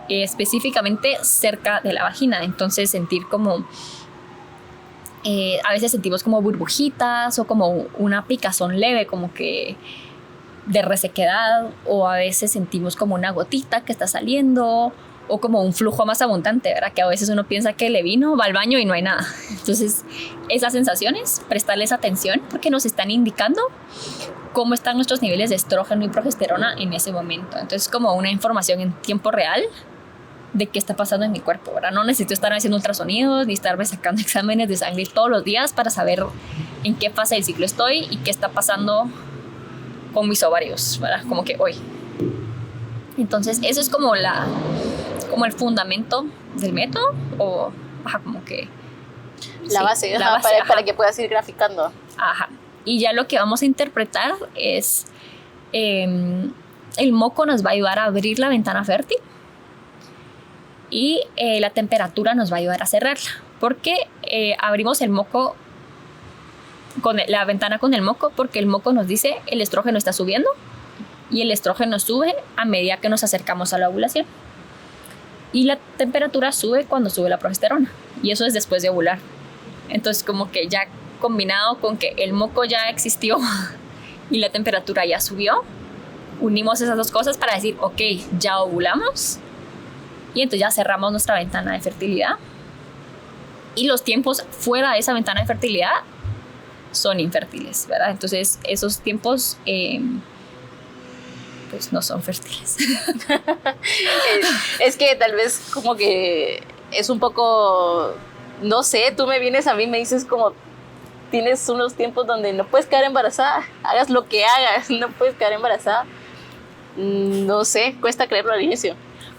específicamente cerca de la vagina. Entonces sentir como a veces sentimos como burbujitas o como una picazón leve, como que de resequedad, o a veces sentimos como una gotita que está saliendo, o como un flujo más abundante, ¿verdad?, que a veces uno piensa que le vino, va al baño y no hay nada. Entonces esas sensaciones, prestarles atención porque nos están indicando cómo están nuestros niveles de estrógeno y progesterona en ese momento. Entonces como una información en tiempo real de qué está pasando en mi cuerpo, ¿verdad? No necesito estar haciendo ultrasonidos ni estarme sacando exámenes de sangre todos los días para saber en qué fase del ciclo estoy y qué está pasando con mis ovarios, ¿verdad?, como que hoy. Entonces eso es como el fundamento del método, o como que la base, para que puedas ir graficando. Ajá. Y ya lo que vamos a interpretar es el moco nos va a ayudar a abrir la ventana fértil y la temperatura nos va a ayudar a cerrarla, porque abrimos el moco la ventana con el moco porque el moco nos dice el estrógeno está subiendo, y el estrógeno sube a medida que nos acercamos a la ovulación, y la temperatura sube cuando sube la progesterona, y eso es después de ovular. Entonces como que ya combinado con que el moco ya existió y la temperatura ya subió, unimos esas dos cosas para decir, ok, ya ovulamos, y entonces ya cerramos nuestra ventana de fertilidad, y los tiempos fuera de esa ventana de fertilidad son infértiles, ¿verdad? Entonces esos tiempos pues no son fértiles. Es que tal vez como que es un poco, no sé, tú me vienes a mí, me dices como tienes unos tiempos donde no puedes quedar embarazada, hagas lo que hagas, no puedes quedar embarazada. No sé, cuesta creerlo al inicio.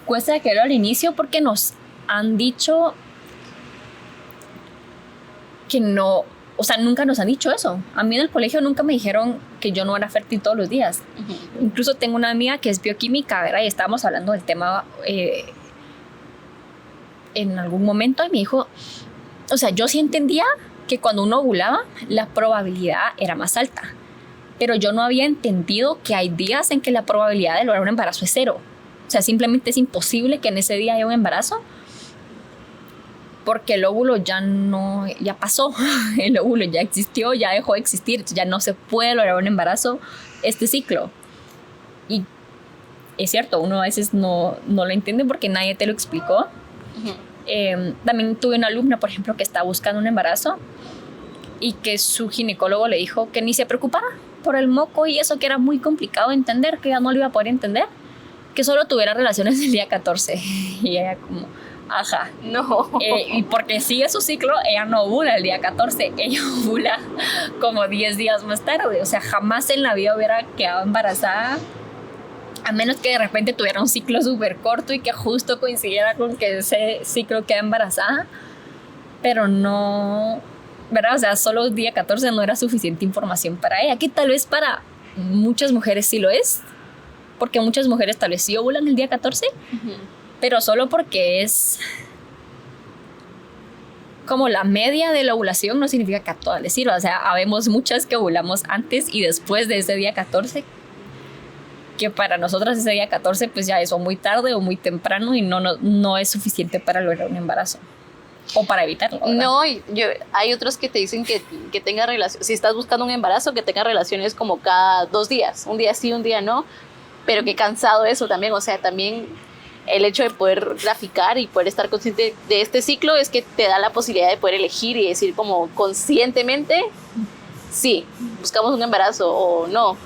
Cuesta creerlo al inicio porque nos han dicho que no, o sea, nunca nos han dicho eso. A mí en el colegio nunca me dijeron que yo no era fértil todos los días. Uh-huh. Incluso tengo una amiga que es bioquímica, ¿verdad? Y estábamos hablando del tema en algún momento y me dijo, o sea, yo sí entendía que cuando uno ovulaba la probabilidad era más alta, pero yo no había entendido que hay días en que la probabilidad de lograr un embarazo es 0. O sea, simplemente es imposible que en ese día haya un embarazo porque el óvulo ya pasó, el óvulo ya existió, ya dejó de existir, ya no se puede lograr un embarazo este ciclo. Y es cierto, uno a veces no lo entiende porque nadie te lo explicó. Uh-huh. También tuve una alumna, por ejemplo, que estaba buscando un embarazo y que su ginecólogo le dijo que ni se preocupara por el moco y eso, que era muy complicado de entender, que ya no lo iba a poder entender, que solo tuviera relaciones el día 14. Y ella como, ajá, no. Y porque sigue su ciclo, ella no ovula el día 14, ella ovula como 10 días más tarde. O sea, jamás en la vida hubiera quedado embarazada, a menos que de repente tuviera un ciclo súper corto y que justo coincidiera con que ese ciclo queda embarazada, pero no, ¿verdad? O sea, solo el día 14 no era suficiente información para ella, que tal vez para muchas mujeres sí lo es, porque muchas mujeres tal vez sí ovulan el día 14, uh-huh. Pero solo porque es como la media de la ovulación no significa que a todas les sirva. O sea, habemos muchas que ovulamos antes y después de ese día 14, que para nosotras ese día 14 pues ya es o muy tarde o muy temprano y no es suficiente para lograr un embarazo. o para evitarlo, ¿verdad? No, hay otros que te dicen que tenga relaciones, si estás buscando un embarazo, que tenga relaciones como cada 2 días, un día sí, un día no, pero qué cansado eso también, o sea, también el hecho de poder graficar y poder estar consciente de este ciclo es que te da la posibilidad de poder elegir y decir como conscientemente, sí, buscamos un embarazo o no.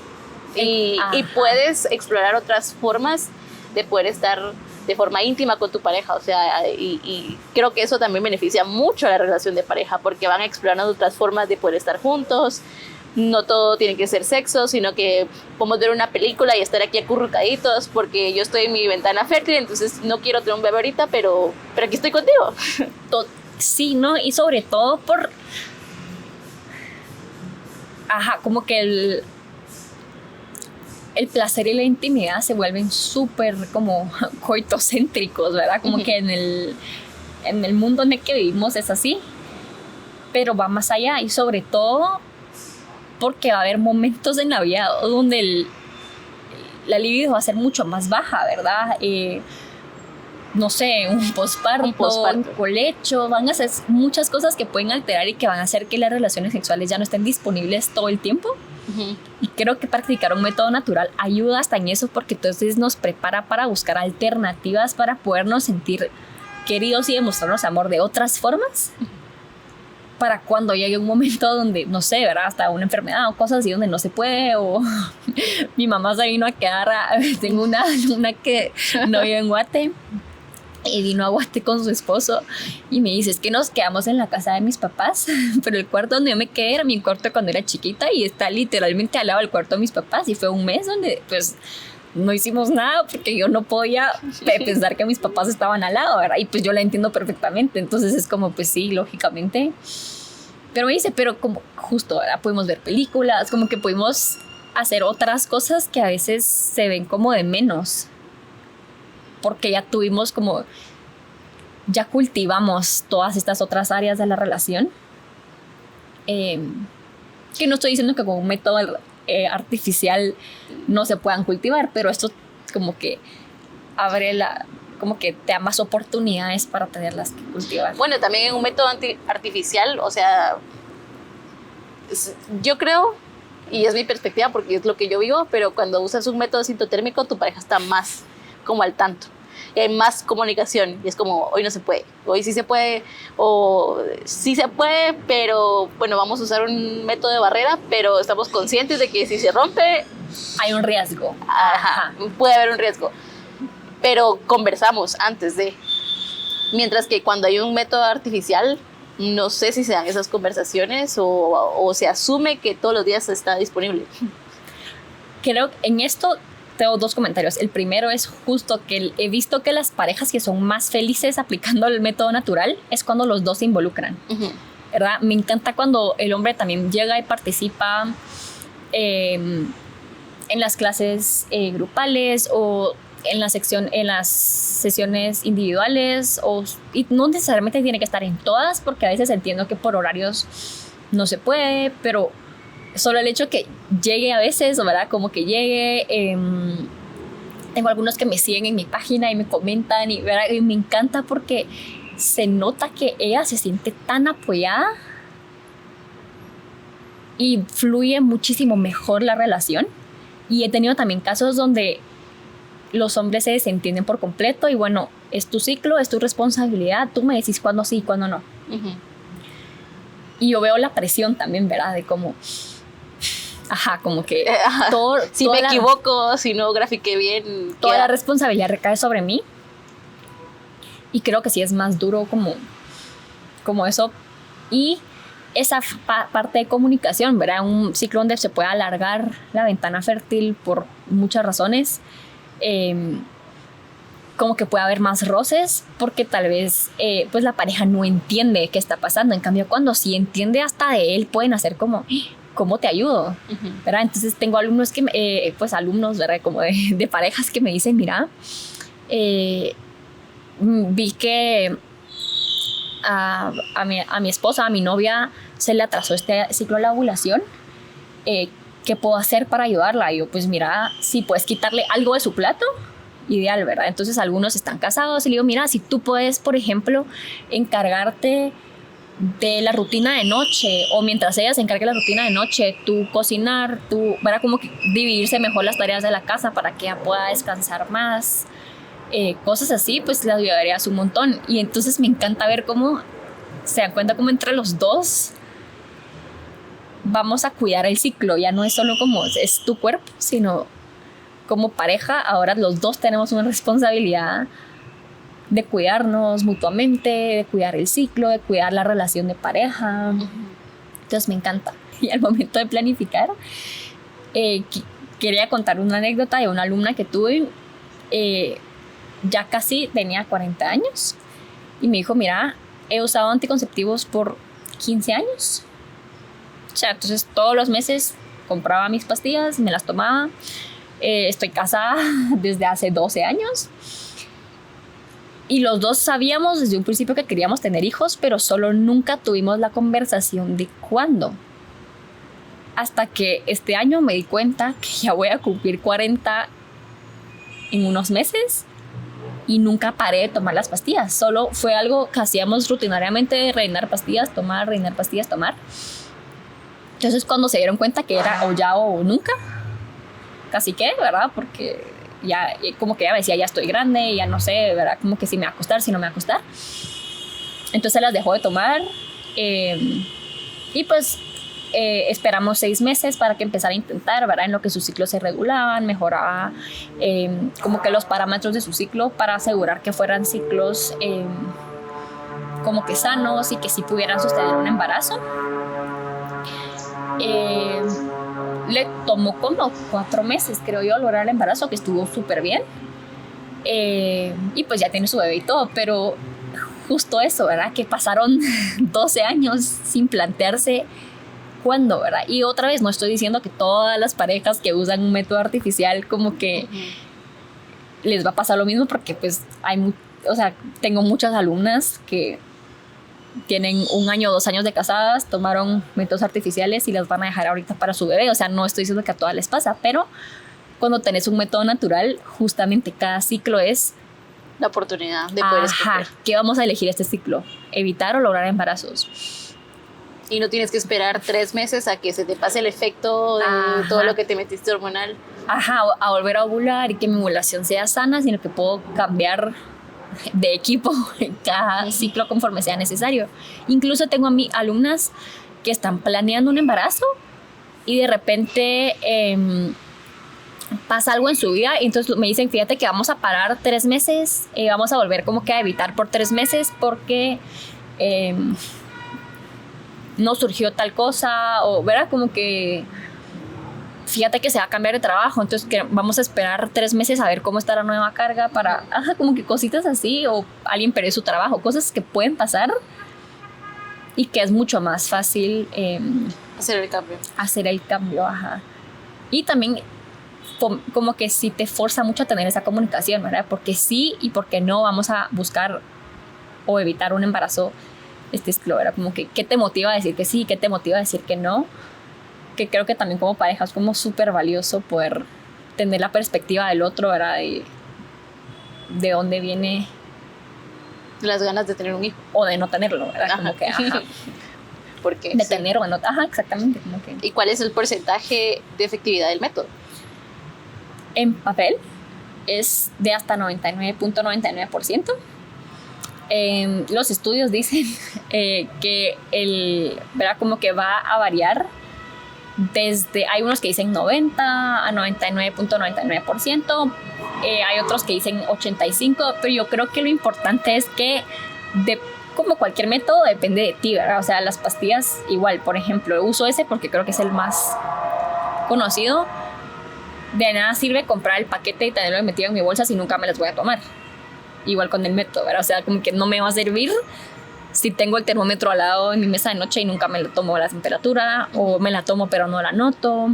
Y puedes explorar otras formas de poder estar de forma íntima con tu pareja, o sea, y creo que eso también beneficia mucho a la relación de pareja, porque van explorando otras formas de poder estar juntos. No todo tiene que ser sexo, sino que podemos ver una película y estar aquí acurrucaditos, porque yo estoy en mi ventana fértil, entonces no quiero tener un bebé ahorita, pero aquí estoy contigo. Sí, ¿no? Y sobre todo por... como que el placer y la intimidad se vuelven súper como coitocéntricos, ¿verdad? Como que en el mundo en el que vivimos es así, pero va más allá, y sobre todo porque va a haber momentos en la vida donde la libido va a ser mucho más baja, ¿verdad? No sé, un posparto, un colecho, van a ser muchas cosas que pueden alterar y que van a hacer que las relaciones sexuales ya no estén disponibles todo el tiempo. Y creo que practicar un método natural ayuda hasta en eso, porque entonces nos prepara para buscar alternativas para podernos sentir queridos y demostrarnos amor de otras formas, para cuando llegue un momento donde, no sé, ¿verdad? Hasta una enfermedad o cosas así donde no se puede, o mi mamá se vino a quedar, tengo una que no vive en Guate, y vino a Guate con su esposo y me dice, es que nos quedamos en la casa de mis papás, pero el cuarto donde yo me quedé era mi cuarto cuando era chiquita y está literalmente al lado del cuarto de mis papás, y fue un mes donde pues no hicimos nada porque yo no podía pensar que mis papás estaban al lado, ¿verdad? Y pues yo la entiendo perfectamente, entonces es como pues sí, lógicamente, pero me dice, pero como justo, ¿verdad? Pudimos ver películas, como que pudimos hacer otras cosas que a veces se ven como de menos, porque ya tuvimos como, ya cultivamos todas estas otras áreas de la relación, que no estoy diciendo que con un método artificial no se puedan cultivar, pero esto como que abre como que te da más oportunidades para tenerlas que cultivar. Bueno, también en un método artificial, o sea, yo creo, y es mi perspectiva porque es lo que yo vivo, pero cuando usas un método sintotérmico, tu pareja está más como al tanto. Y hay más comunicación y es como, hoy no se puede, hoy sí se puede, o sí se puede, pero bueno, vamos a usar un método de barrera, pero estamos conscientes de que si se rompe hay un riesgo. Puede haber un riesgo, pero conversamos antes de, mientras que cuando hay un método artificial no sé si se dan esas conversaciones o se asume que todos los días está disponible. Creo que en esto tengo 2 comentarios. El primero es justo que he visto que las parejas que son más felices aplicando el método natural es cuando los dos se involucran, ¿verdad? Me encanta cuando el hombre también llega y participa en las clases grupales o en las sesiones individuales, y no necesariamente tiene que estar en todas, porque a veces entiendo que por horarios no se puede, pero solo el hecho que llegue a veces, ¿verdad? Como que llegue. Tengo algunos que me siguen en mi página y me comentan, ¿verdad? Y me encanta porque se nota que ella se siente tan apoyada y fluye muchísimo mejor la relación. Y he tenido también casos donde los hombres se desentienden por completo y bueno, es tu ciclo, es tu responsabilidad, tú me decís cuándo sí y cuándo no. Y yo veo la presión también, ¿verdad? De como... como que todo, si me equivoco, si no grafiqué bien, toda la responsabilidad recae sobre mí, y creo que sí es más duro como eso. Y esa parte de comunicación, ¿verdad? Un ciclo donde se puede alargar la ventana fértil por muchas razones, como que puede haber más roces porque tal vez pues la pareja no entiende qué está pasando. En cambio, cuando sí entiende hasta de él, pueden hacer como... ¿cómo te ayudo? ¿Verdad? Entonces tengo alumnos alumnos, ¿verdad? Como de parejas que me dicen, mira, vi que a mi esposa, a mi novia, se le atrasó este ciclo de la ovulación. ¿Qué puedo hacer para ayudarla? Y yo, pues mira, si puedes quitarle algo de su plato, ideal, ¿verdad? Entonces algunos están casados y le digo, mira, si tú puedes, por ejemplo, encargarte de la rutina de noche, o mientras ella se encargue de la rutina de noche, tú cocinar, tú, ¿verdad? Como que dividirse mejor las tareas de la casa para que ella pueda descansar más, cosas así, pues le ayudarías un montón. Y entonces me encanta ver cómo se dan cuenta como entre los dos vamos a cuidar el ciclo, ya no es solo como es tu cuerpo, sino como pareja, ahora los dos tenemos una responsabilidad de cuidarnos mutuamente, de cuidar el ciclo, de cuidar la relación de pareja. Entonces me encanta. Y al momento de planificar, quería contar una anécdota de una alumna que tuve, ya casi tenía 40 años, y me dijo, mira, he usado anticonceptivos por 15 años. O sea, entonces todos los meses compraba mis pastillas, me las tomaba. Estoy casada desde hace 12 años. Y los dos sabíamos desde un principio que queríamos tener hijos, pero solo nunca tuvimos la conversación de cuándo. Hasta que este año me di cuenta que ya voy a cumplir 40 en unos meses y nunca paré de tomar las pastillas. Solo fue algo que hacíamos rutinariamente, rellenar pastillas, tomar, rellenar pastillas, tomar. Entonces cuando se dieron cuenta que era o ya o nunca, casi que, ¿verdad? Porque ya como que ella me decía, ya estoy grande, ya no sé, ¿verdad? Como que si me va a acostar, si no me va a acostar. Entonces las dejó de tomar, y pues esperamos 6 meses para que empezara a intentar, ¿verdad? En lo que sus ciclos se regulaban, mejoraba como que los parámetros de su ciclo para asegurar que fueran ciclos como que sanos y que sí pudieran sostener un embarazo. Le tomó como 4 meses, creo yo, lograr el embarazo, que estuvo súper bien. Y pues ya tiene su bebé y todo, pero justo eso, ¿verdad? Que pasaron 12 años sin plantearse cuándo, ¿verdad? Y otra vez, no estoy diciendo que todas las parejas que usan un método artificial como que les va a pasar lo mismo, porque pues o sea, tengo muchas alumnas que tienen 1 año o 2 años de casadas, tomaron métodos artificiales y las van a dejar ahorita para su bebé. O sea, no estoy diciendo que a todas les pasa, pero cuando tenés un método natural, justamente cada ciclo es la oportunidad de poder escoger. ¿Qué vamos a elegir este ciclo? ¿Evitar o lograr embarazos? Y no tienes que esperar 3 meses a que se te pase el efecto de todo lo que te metiste hormonal. A volver a ovular y que mi ovulación sea sana, sino que puedo cambiar de equipo en cada ciclo conforme sea necesario. Incluso tengo a mis alumnas que están planeando un embarazo y de repente pasa algo en su vida y entonces me dicen, fíjate que vamos a parar 3 meses, vamos a volver como que a evitar por 3 meses porque no surgió tal cosa, o ¿verdad? Como que fíjate que se va a cambiar de trabajo, entonces que vamos a esperar 3 meses a ver cómo está la nueva carga para, como que cositas así, o alguien perdió su trabajo, cosas que pueden pasar y que es mucho más fácil hacer el cambio, Y también como que sí te forza mucho a tener esa comunicación, ¿verdad? Porque sí y porque no vamos a buscar o evitar un embarazo ¿verdad? Como que qué te motiva a decir que sí, qué te motiva a decir que no, que creo que también como pareja es como súper valioso poder tener la perspectiva del otro, ¿verdad? De dónde viene las ganas de tener un hijo o de no tenerlo, ¿verdad? Como que porque de tener o de no, exactamente, como que. ¿Y cuál es el porcentaje de efectividad del método? En papel es de hasta 99.99%. Los estudios dicen que ¿verdad? Como que va a variar hay unos que dicen 90 a 99.99%, hay otros que dicen 85%, pero yo creo que lo importante es que como cualquier método depende de ti, ¿verdad? O sea, las pastillas igual, por ejemplo, uso ese porque creo que es el más conocido. De nada sirve comprar el paquete y tenerlo metido en mi bolsa si nunca me las voy a tomar. Igual con el método, ¿verdad? O sea, como que no me va a servir si tengo el termómetro al lado en mi mesa de noche y nunca me lo tomo la temperatura, o me la tomo pero no la noto,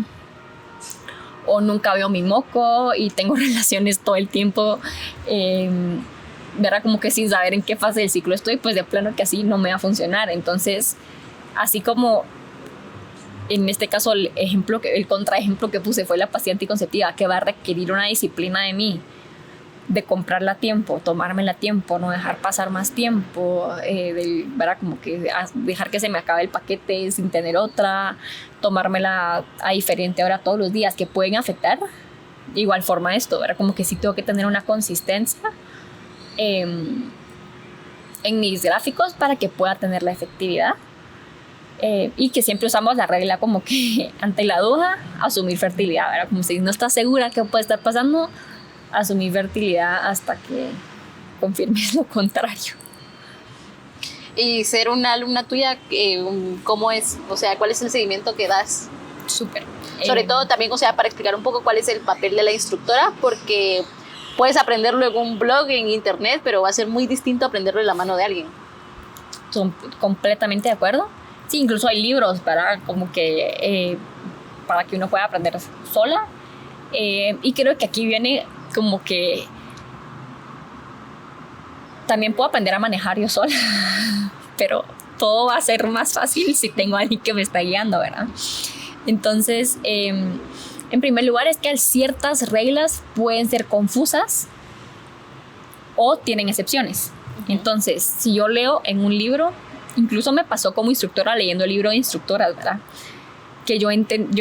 o nunca veo mi moco y tengo relaciones todo el tiempo, ¿verdad? Como que sin saber en qué fase del ciclo estoy, pues de plano que así no me va a funcionar. Entonces, así como en este caso el contraejemplo que puse fue la pastilla anticonceptiva, que va a requerir una disciplina de mí de comprarla a tiempo, tomármela a tiempo, no dejar pasar más tiempo, ¿verdad? Como que dejar que se me acabe el paquete sin tener otra, tomármela a diferente hora todos los días, que pueden afectar de igual forma esto, ¿verdad? Como que sí tengo que tener una consistencia en mis gráficos para que pueda tener la efectividad. Y que siempre usamos la regla como que ante la duda, asumir fertilidad, ¿verdad? Como si no estás segura qué puede estar pasando, asumir fertilidad hasta que confirmes lo contrario. Y ser una alumna tuya, ¿cómo es? O sea, ¿cuál es el seguimiento que das? Súper. Sobre todo también, o sea, para explicar un poco cuál es el papel de la instructora, porque puedes aprenderlo en un blog, en internet, pero va a ser muy distinto aprenderlo de la mano de alguien. Completamente de acuerdo. Sí, incluso hay libros para como que para que uno pueda aprender sola. Y creo que aquí viene como que también puedo aprender a manejar yo sola, pero todo va a ser más fácil si tengo a alguien que me está guiando, ¿verdad? Entonces, en primer lugar es que ciertas reglas pueden ser confusas o tienen excepciones. Entonces, si yo leo en un libro, incluso me pasó como instructora leyendo el libro de instructoras, ¿verdad? Que yo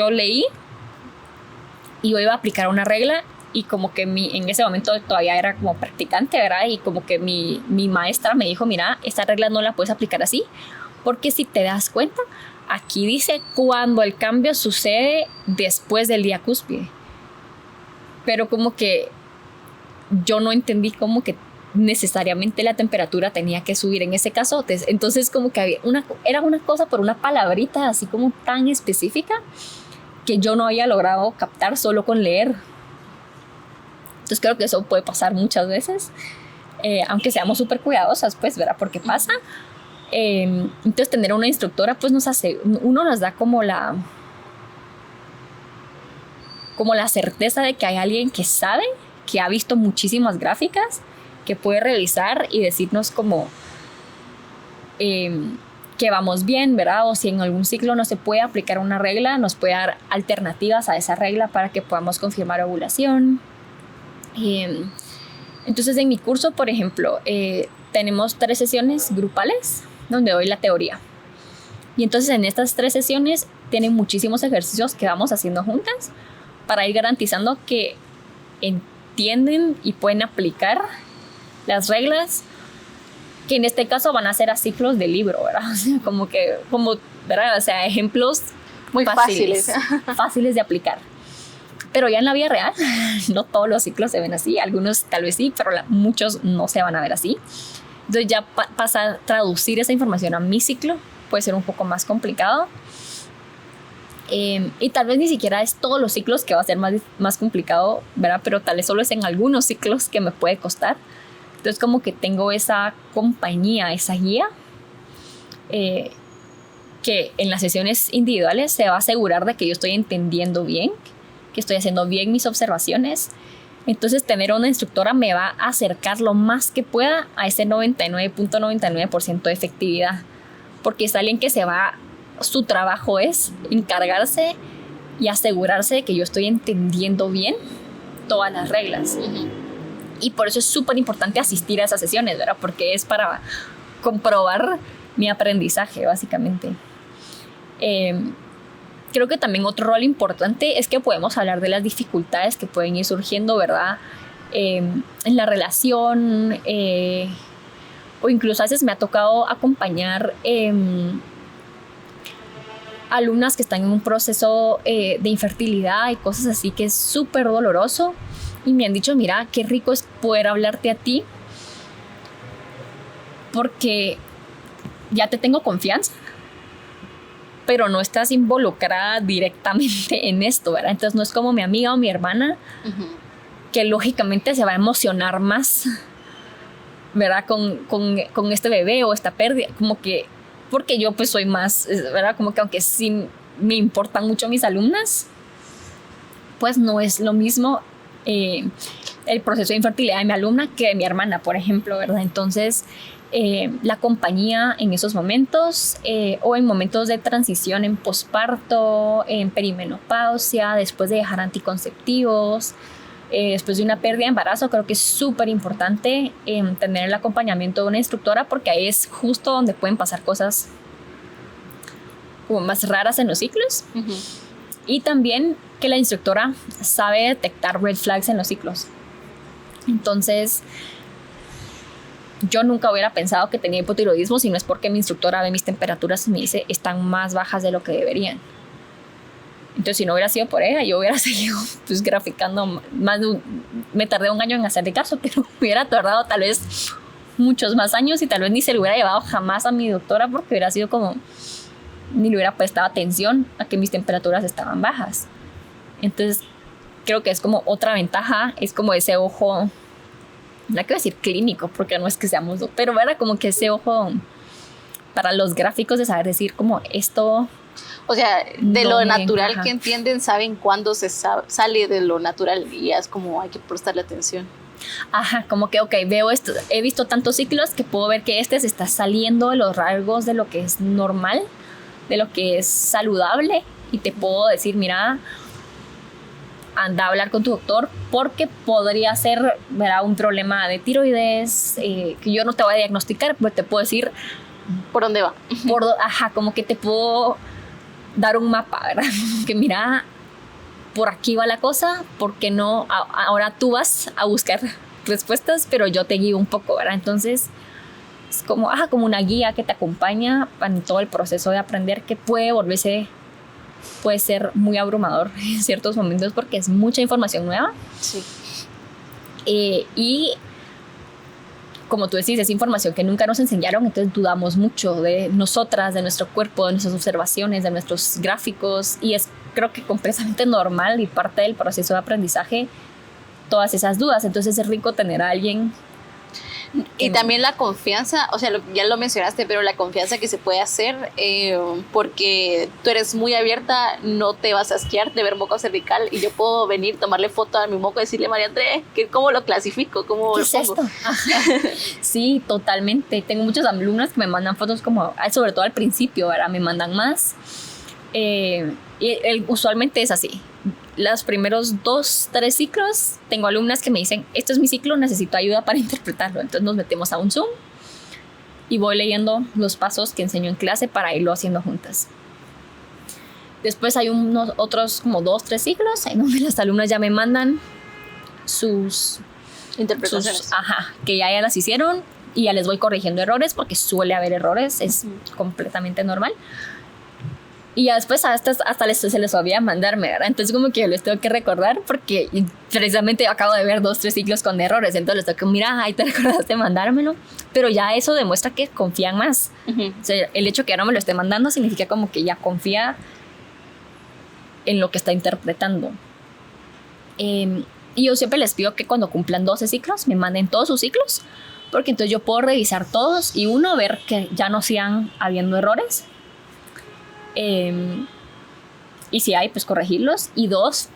leí y yo iba a aplicar una regla y como que en ese momento todavía era como practicante, ¿verdad? Y como que mi maestra me dijo, mira, esta regla no la puedes aplicar así, porque si te das cuenta, aquí dice cuando el cambio sucede después del día cúspide. Pero como que yo no entendí como que necesariamente la temperatura tenía que subir en ese caso. Entonces como que era una cosa por una palabrita así como tan específica que yo no había logrado captar solo con leer. Entonces creo que eso puede pasar muchas veces, aunque seamos súper cuidadosas, pues, ¿verdad? Porque pasa. Entonces tener una instructora pues nos da como la certeza de que hay alguien que sabe, que ha visto muchísimas gráficas, que puede revisar y decirnos como que vamos bien, ¿verdad? O si en algún ciclo no se puede aplicar una regla, nos puede dar alternativas a esa regla para que podamos confirmar ovulación. Entonces en mi curso, por ejemplo, tenemos 3 sesiones grupales donde doy la teoría. Y entonces en estas 3 sesiones tienen muchísimos ejercicios que vamos haciendo juntas para ir garantizando que entienden y pueden aplicar las reglas, que en este caso van a ser a ciclos de libro, ¿verdad? O sea, ¿verdad? O sea, ejemplos muy fáciles de aplicar. Pero ya en la vida real, no todos los ciclos se ven así, algunos tal vez sí, pero muchos no se van a ver así. Entonces ya pasa a traducir esa información a mi ciclo, puede ser un poco más complicado. Y tal vez ni siquiera es todos los ciclos que va a ser más complicado, ¿verdad? Pero tal vez solo es en algunos ciclos que me puede costar. Entonces como que tengo esa compañía, esa guía, que en las sesiones individuales se va a asegurar de que yo estoy entendiendo bien, que estoy haciendo bien mis observaciones. Entonces tener una instructora me va a acercar lo más que pueda a ese 99.99% de efectividad, porque es alguien que su trabajo es encargarse y asegurarse de que yo estoy entendiendo bien todas las reglas. Y por eso es súper importante asistir a esas sesiones, ¿verdad? Porque es para comprobar mi aprendizaje, básicamente. Creo que también otro rol importante es que podemos hablar de las dificultades que pueden ir surgiendo, ¿verdad? En la relación, o incluso a veces me ha tocado acompañar alumnas que están en un proceso de infertilidad y cosas así, que es súper doloroso, y me han dicho, mira, qué rico es poder hablarte a ti porque ya te tengo confianza, pero no estás involucrada directamente en esto, ¿verdad? Entonces no es como mi amiga o mi hermana, que lógicamente se va a emocionar más, ¿verdad? Con este bebé o esta pérdida, como que, porque yo pues soy más, ¿verdad? Como que aunque sí me importan mucho mis alumnas, pues no es lo mismo el proceso de infertilidad de mi alumna que de mi hermana, por ejemplo, ¿verdad? Entonces la compañía en esos momentos, o en momentos de transición, en posparto, en perimenopausia, después de dejar anticonceptivos, después de una pérdida de embarazo, creo que es súper importante tener el acompañamiento de una instructora, porque ahí es justo donde pueden pasar cosas como más raras en los ciclos. Ujú. Y también que la instructora sabe detectar red flags en los ciclos. Entonces, yo nunca hubiera pensado que tenía hipotiroidismo si no es porque mi instructora ve mis temperaturas y me dice están más bajas de lo que deberían. Entonces, si no hubiera sido por ella, yo hubiera seguido pues graficando me tardé un año en hacerle caso, pero hubiera tardado tal vez muchos más años y tal vez ni se lo hubiera llevado jamás a mi doctora, porque hubiera sido como, ni le hubiera prestado atención a que mis temperaturas estaban bajas. Entonces, creo que es como otra ventaja, es como ese ojo, no quiero decir clínico, porque no es que seamos, pero era como que ese ojo para los gráficos de saber decir como esto. O sea, de No lo me natural encaja. que entienden, saben cuándo sale de lo natural y ya es como hay que prestarle atención. Ajá, como que, ok, veo esto, he visto tantos ciclos que puedo ver que este se está saliendo de los rasgos de lo que es normal, de lo que es saludable, y te puedo decir, mira, anda a hablar con tu doctor porque podría ser, ¿verdad?, un problema de tiroides, que yo no te voy a diagnosticar, pero te puedo decir, ¿Por dónde va? ajá, como que te puedo dar un mapa, ¿verdad? Que mira, por aquí va la cosa, porque no, ahora tú vas a buscar respuestas, pero yo te guío un poco, ¿verdad? Entonces, es como, como una guía que te acompaña en todo el proceso de aprender, que puede ser muy abrumador en ciertos momentos porque es mucha información nueva. Sí. Y como tú decís, es información que nunca nos enseñaron, entonces dudamos mucho de nosotras, de nuestro cuerpo, de nuestras observaciones, de nuestros gráficos, y es, creo que completamente normal y parte del proceso de aprendizaje todas esas dudas. Entonces es rico tener a alguien. Y también la confianza, o sea, ya lo mencionaste, pero la confianza que se puede hacer, porque tú eres muy abierta, no te vas a asquear de ver moco cervical y yo puedo venir, tomarle foto a mi moco y decirle, María André, ¿cómo lo clasifico? ¿Cómo ¿Qué lo es pongo? esto? Sí, totalmente. Tengo muchos alumnos que me mandan fotos como, sobre todo al principio, ¿verdad? Me mandan más. Usualmente es así. Los primeros 2-3 ciclos, tengo alumnas que me dicen, esto es mi ciclo, necesito ayuda para interpretarlo. Entonces nos metemos a un Zoom y voy leyendo los pasos que enseño en clase para irlo haciendo juntas. Después hay unos otros como 2-3 ciclos en donde las alumnas ya me mandan sus Interpretaciones. que ya las hicieron y ya les voy corrigiendo errores porque suele haber errores, es completamente normal. Y ya después hasta se les olvida mandarme, ¿verdad? Entonces como que yo les tengo que recordar porque precisamente acabo de ver 2-3 ciclos con errores, entonces les tengo que, mira, ahí te recordaste mandármelo, pero ya eso demuestra que confían más. O sea, el hecho que ahora me lo esté mandando significa como que ya confía en lo que está interpretando. Y yo siempre les pido que cuando cumplan 12 ciclos me manden todos sus ciclos, porque entonces yo puedo revisar todos y ver que ya no sigan habiendo errores. Y si hay, pues corregirlos. Y 2,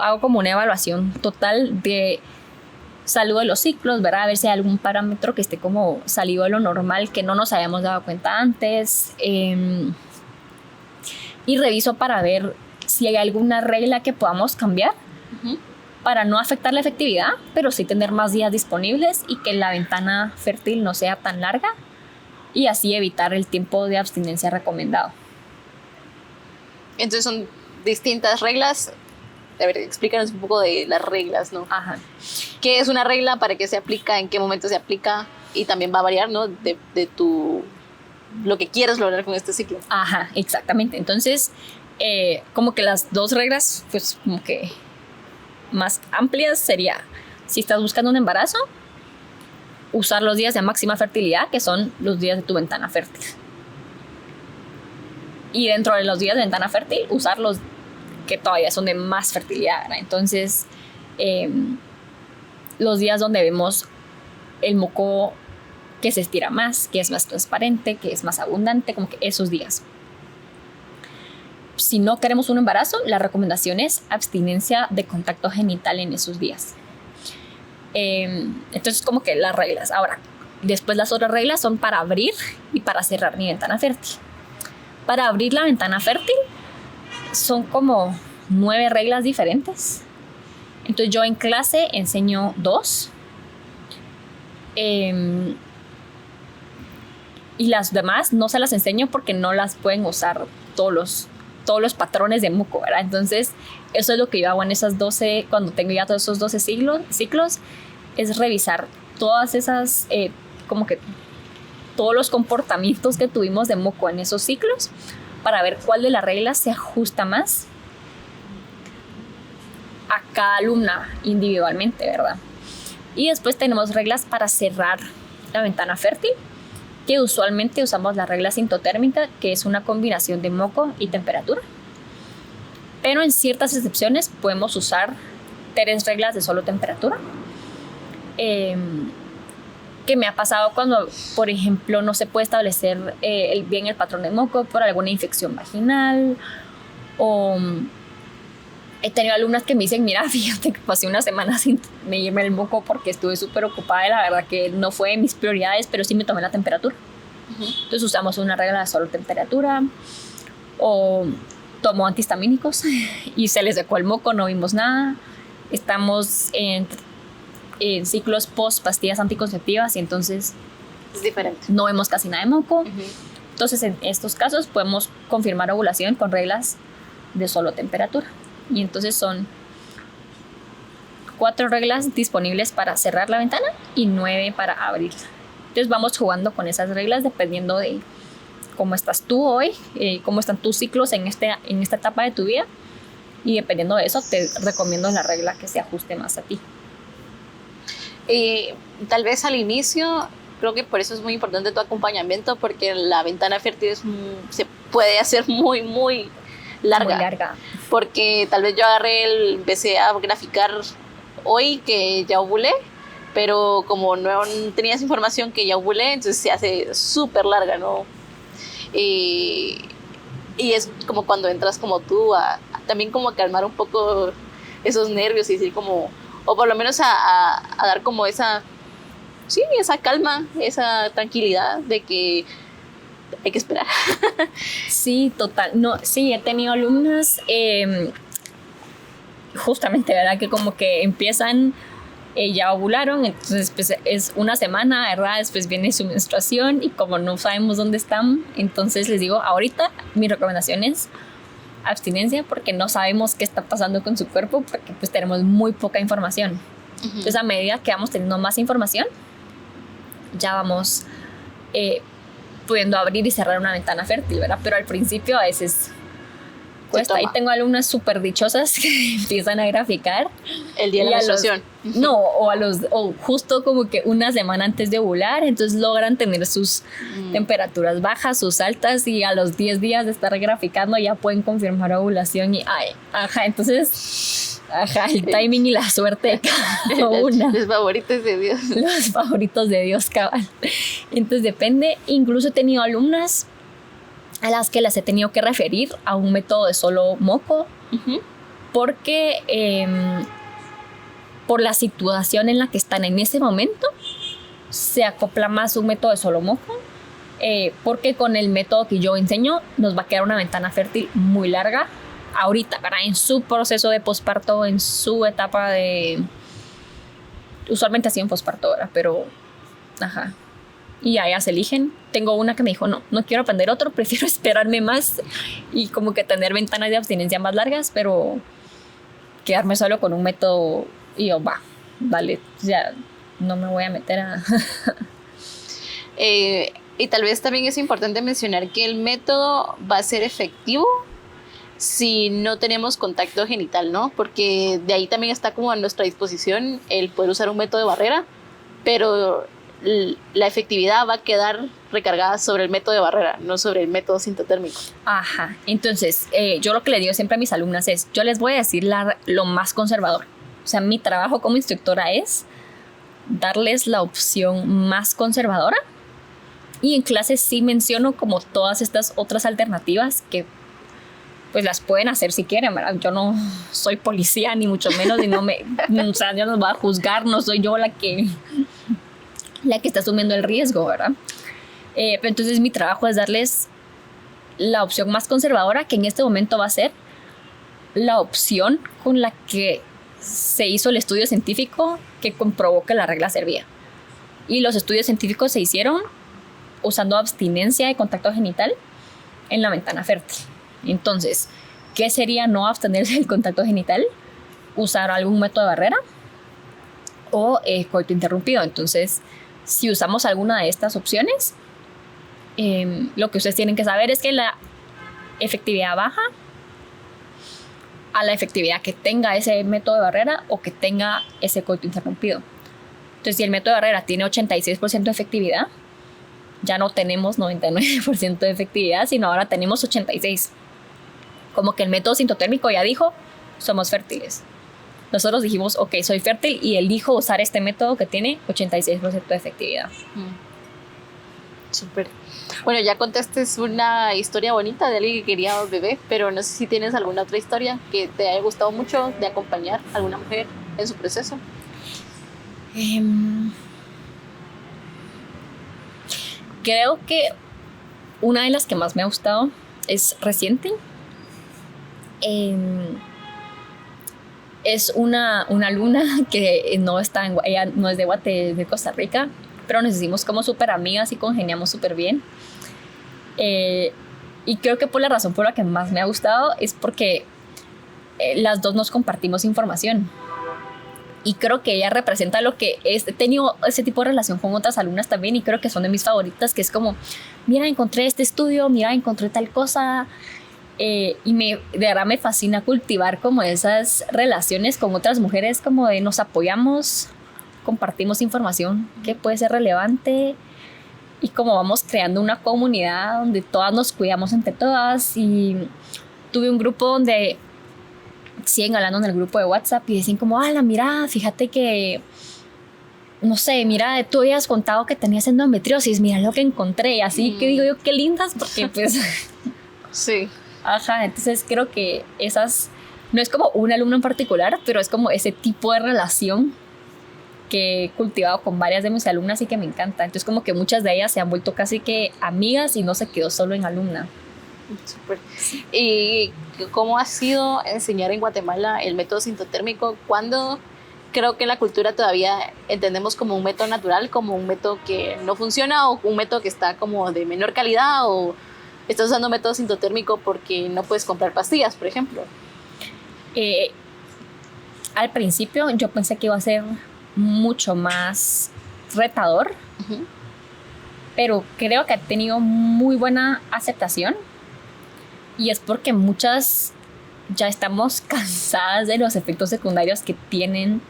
hago como una evaluación total de salud de los ciclos, ¿verdad? A ver si hay algún parámetro que esté como salido de lo normal que no nos hayamos dado cuenta antes. Y reviso para ver si hay alguna regla que podamos cambiar para no afectar la efectividad, pero sí tener más días disponibles y que la ventana fértil no sea tan larga y así evitar el tiempo de abstinencia recomendado. Entonces son distintas reglas. A ver, explícanos un poco de las reglas, ¿no? Ajá. ¿Qué es una regla? ¿Para qué se aplica? ¿En qué momento se aplica? Y también va a variar, ¿no? De lo que quieres lograr con este ciclo. Ajá, exactamente. Entonces, como que las 2 reglas, pues como que más amplias sería, si estás buscando un embarazo, usar los días de máxima fertilidad, que son los días de tu ventana fértil. Y dentro de los días de ventana fértil, usar los que todavía son de más fertilidad, ¿verdad? Entonces, los días donde vemos el moco que se estira más, que es más transparente, que es más abundante, como que esos días. Si no queremos un embarazo, la recomendación es abstinencia de contacto genital en esos días. Entonces, como que las reglas. Ahora, después las otras reglas son para abrir y para cerrar mi ventana fértil. Para abrir la ventana fértil son como 9 reglas diferentes. Entonces yo en clase enseño 2. Y las demás no se las enseño porque no las pueden usar todos los patrones de moco, ¿verdad? Entonces, eso es lo que yo hago en esas 12, cuando tengo ya todos esos 12 ciclos, es revisar todas esas, como que todos los comportamientos que tuvimos de moco en esos ciclos para ver cuál de las reglas se ajusta más a cada alumna individualmente, ¿verdad? Y después tenemos reglas para cerrar la ventana fértil, que usualmente usamos la regla sintotérmica, que es una combinación de moco y temperatura. Pero en ciertas excepciones podemos usar 3 reglas de solo temperatura. Que me ha pasado cuando, por ejemplo, no se puede establecer bien el patrón de moco por alguna infección vaginal, o he tenido alumnas que me dicen, mira, fíjate que pasé una semana sin medirme el moco porque estuve súper ocupada y la verdad que no fue de mis prioridades, pero sí me tomé la temperatura. Entonces usamos una regla de solo temperatura, o tomo antihistamínicos y se les secó el moco, no vimos nada. Estamos en ciclos post pastillas anticonceptivas y entonces es diferente. No vemos casi nada de moco. Entonces en estos casos podemos confirmar ovulación con reglas de solo temperatura. Y entonces son 4 reglas disponibles para cerrar la ventana y 9 para abrirla. Entonces vamos jugando con esas reglas dependiendo de cómo estás tú hoy, cómo están tus ciclos en esta etapa de tu vida, y dependiendo de eso te recomiendo la regla que se ajuste más a ti. Tal vez al inicio, creo que por eso es muy importante tu acompañamiento, porque la ventana fértil se puede hacer muy, muy larga. Muy larga. Porque tal vez yo empecé a graficar hoy que ya ovulé, pero como no tenías información que ya ovulé, entonces se hace súper larga, ¿no? Y es como cuando entras como tú a también como a calmar un poco esos nervios y decir como, o por lo menos a dar como esa calma, esa tranquilidad de que hay que esperar. Sí, total. No, sí, he tenido alumnas justamente, ¿verdad? Que como que empiezan, ya ovularon, entonces pues, es una semana, ¿verdad? Después viene su menstruación y como no sabemos dónde están, entonces les digo, ahorita mi recomendación es abstinencia, porque no sabemos qué está pasando con su cuerpo, porque pues tenemos muy poca información. Entonces a medida que vamos teniendo más información, ya vamos pudiendo abrir y cerrar una ventana fértil, ¿verdad? Pero al principio a veces cuesta. Ahí tengo alumnas súper dichosas que empiezan a graficar el día de la menstruación. O justo como que una semana antes de ovular, entonces logran tener sus temperaturas bajas, sus altas, y a los 10 días de estar graficando ya pueden confirmar ovulación y entonces el timing y la suerte de cada una. Los favoritos de Dios. Los favoritos de Dios, cabal. Entonces depende. Incluso he tenido alumnas a las que las he tenido que referir a un método de solo moco, porque por la situación en la que están en ese momento se acopla más un método de solo moco, porque con el método que yo enseño nos va a quedar una ventana fértil muy larga ahorita, ¿verdad? En su proceso de posparto, en su etapa de... Usualmente así en posparto, ¿verdad? Pero y ya ellas eligen. Tengo una que me dijo, no quiero aprender otro, prefiero esperarme más y como que tener ventanas de abstinencia más largas, pero quedarme solo con un método. Y yo, dale, ya no me voy a meter a... Y tal vez también es importante mencionar que el método va a ser efectivo si no tenemos contacto genital, ¿no? Porque de ahí también está como a nuestra disposición el poder usar un método de barrera, pero la efectividad va a quedar recargada sobre el método de barrera, no sobre el método sintotérmico. Entonces yo lo que le digo siempre a mis alumnas es, yo les voy a decir lo más conservador. O sea, mi trabajo como instructora es darles la opción más conservadora, y en clases sí menciono como todas estas otras alternativas que pues las pueden hacer si quieren, ¿verdad? Yo no soy policía ni mucho menos, y o sea, yo no voy a juzgar, no soy yo la que está asumiendo el riesgo, ¿verdad? Pero entonces mi trabajo es darles la opción más conservadora, que en este momento va a ser la opción con la que se hizo el estudio científico que comprobó que la regla servía. Y los estudios científicos se hicieron usando abstinencia de contacto genital en la ventana fértil. Entonces, ¿qué sería no abstenerse del contacto genital? Usar algún método de barrera o coito interrumpido. Entonces, si usamos alguna de estas opciones, lo que ustedes tienen que saber es que la efectividad baja a la efectividad que tenga ese método de barrera o que tenga ese coito interrumpido. Entonces, si el método de barrera tiene 86% de efectividad, ya no tenemos 99% de efectividad, sino ahora tenemos 86%. Como que el método sintotérmico ya dijo, somos fértiles. Nosotros dijimos, ok, soy fértil y elijo usar este método que tiene 86% de efectividad. Súper. Bueno, ya contaste una historia bonita de alguien que quería un bebé, pero no sé si tienes alguna otra historia que te haya gustado mucho de acompañar a alguna mujer en su proceso. Creo que una de las que más me ha gustado es reciente. Es una alumna que no está ella no es de Costa Rica, pero nos hicimos como súper amigas y congeniamos súper bien. Y creo que por la razón por la que más me ha gustado es porque las dos nos compartimos información. Y creo que ella representa lo que es. He tenido ese tipo de relación con otras alumnas también y creo que son de mis favoritas, que es como, mira, encontré este estudio, mira, encontré tal cosa. Y de verdad me fascina cultivar como esas relaciones con otras mujeres, como de nos apoyamos, compartimos información que puede ser relevante y como vamos creando una comunidad donde todas nos cuidamos entre todas. Y tuve un grupo donde siguen hablando en el grupo de WhatsApp y dicen como, mira, fíjate que, no sé, mira, tú habías contado que tenías endometriosis, mira lo que encontré, así que digo yo, qué lindas, porque pues... Sí. Ajá, entonces creo que esas, no es como un alumno en particular, pero es como ese tipo de relación que he cultivado con varias de mis alumnas y que me encanta. Entonces como que muchas de ellas se han vuelto casi que amigas y no se quedó solo en alumna. Súper. ¿Y cómo ha sido enseñar en Guatemala el método sintotérmico cuando creo que en la cultura todavía entendemos como un método natural, como un método que no funciona o un método que está como de menor calidad, o estás usando método sintotérmico porque no puedes comprar pastillas, por ejemplo? Al principio yo pensé que iba a ser mucho más retador, pero creo que ha tenido muy buena aceptación. Y es porque muchas ya estamos cansadas de los efectos secundarios que tienen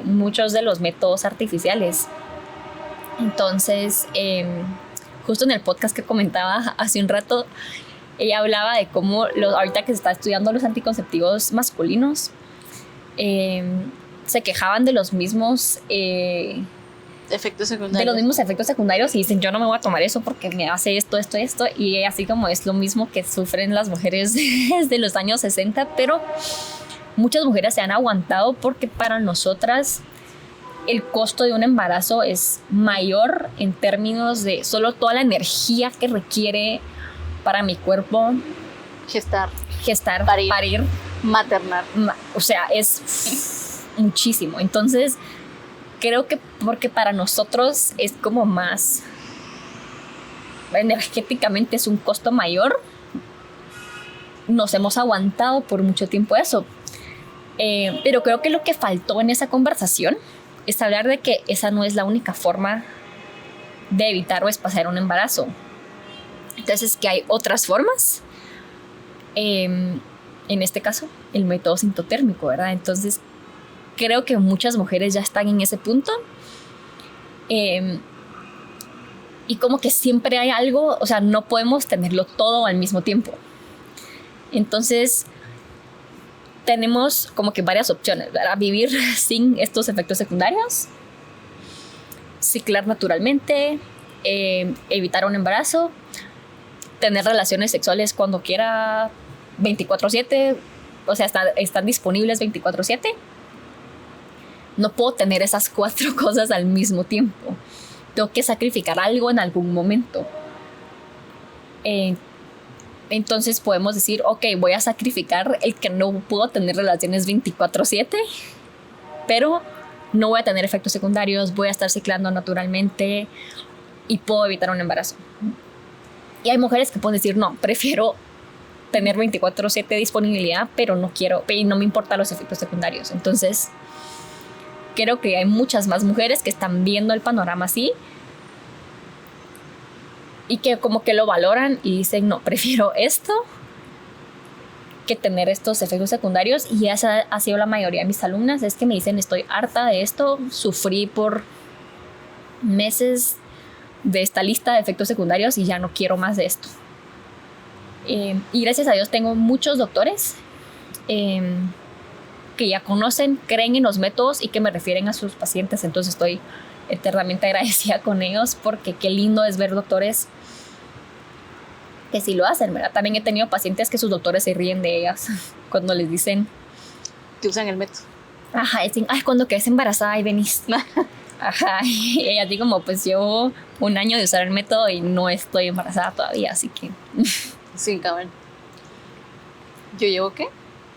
muchos de los métodos artificiales. Entonces, justo en el podcast que comentaba hace un rato, ella hablaba de cómo ahorita que se está estudiando los anticonceptivos masculinos, se quejaban de los mismos... efectos secundarios. De los mismos efectos secundarios y dicen, yo no me voy a tomar eso porque me hace esto, y así como es lo mismo que sufren las mujeres desde los años 60, pero muchas mujeres se han aguantado porque para nosotras el costo de un embarazo es mayor en términos de solo toda la energía que requiere para mi cuerpo gestar, parir, maternar. O sea, es muchísimo. Entonces creo que porque para nosotros es como más energéticamente es un costo mayor, nos hemos aguantado por mucho tiempo eso. Pero creo que lo que faltó en esa conversación es hablar de que esa no es la única forma de evitar o espaciar un embarazo. Entonces, que hay otras formas. En este caso, el método sintotérmico, ¿verdad? Entonces, creo que muchas mujeres ya están en ese punto. Y como que siempre hay algo, o sea, no podemos tenerlo todo al mismo tiempo. Entonces, tenemos como que varias opciones, ¿verdad? Vivir sin estos efectos secundarios, ciclar naturalmente, evitar un embarazo, tener relaciones sexuales cuando quiera 24/7, o sea, están disponibles 24/7. No puedo tener esas 4 cosas al mismo tiempo. Tengo que sacrificar algo en algún momento. Entonces podemos decir, ok, voy a sacrificar el que no puedo tener relaciones 24/7, pero no voy a tener efectos secundarios, voy a estar ciclando naturalmente y puedo evitar un embarazo. Y hay mujeres que pueden decir, no, prefiero tener 24/7 disponibilidad, pero no quiero, y no me importan los efectos secundarios. Entonces, creo que hay muchas más mujeres que están viendo el panorama así y que como que lo valoran y dicen, no, prefiero esto que tener estos efectos secundarios. Y esa ha sido la mayoría de mis alumnas, es que me dicen, estoy harta de esto, sufrí por meses de esta lista de efectos secundarios y ya no quiero más de esto. Y gracias a Dios tengo muchos doctores que ya conocen, creen en los métodos y que me refieren a sus pacientes. Entonces estoy eternamente agradecida con ellos, porque qué lindo es ver doctores que sí lo hacen, ¿verdad? También he tenido pacientes que sus doctores se ríen de ellas cuando les dicen que usan el método. Ajá, dicen, ay, cuando quedes embarazada y venís. Ajá, y ella dice como, pues llevo 1 año de usar el método y no estoy embarazada todavía, así que... Sí, cabrón. ¿Yo llevo qué?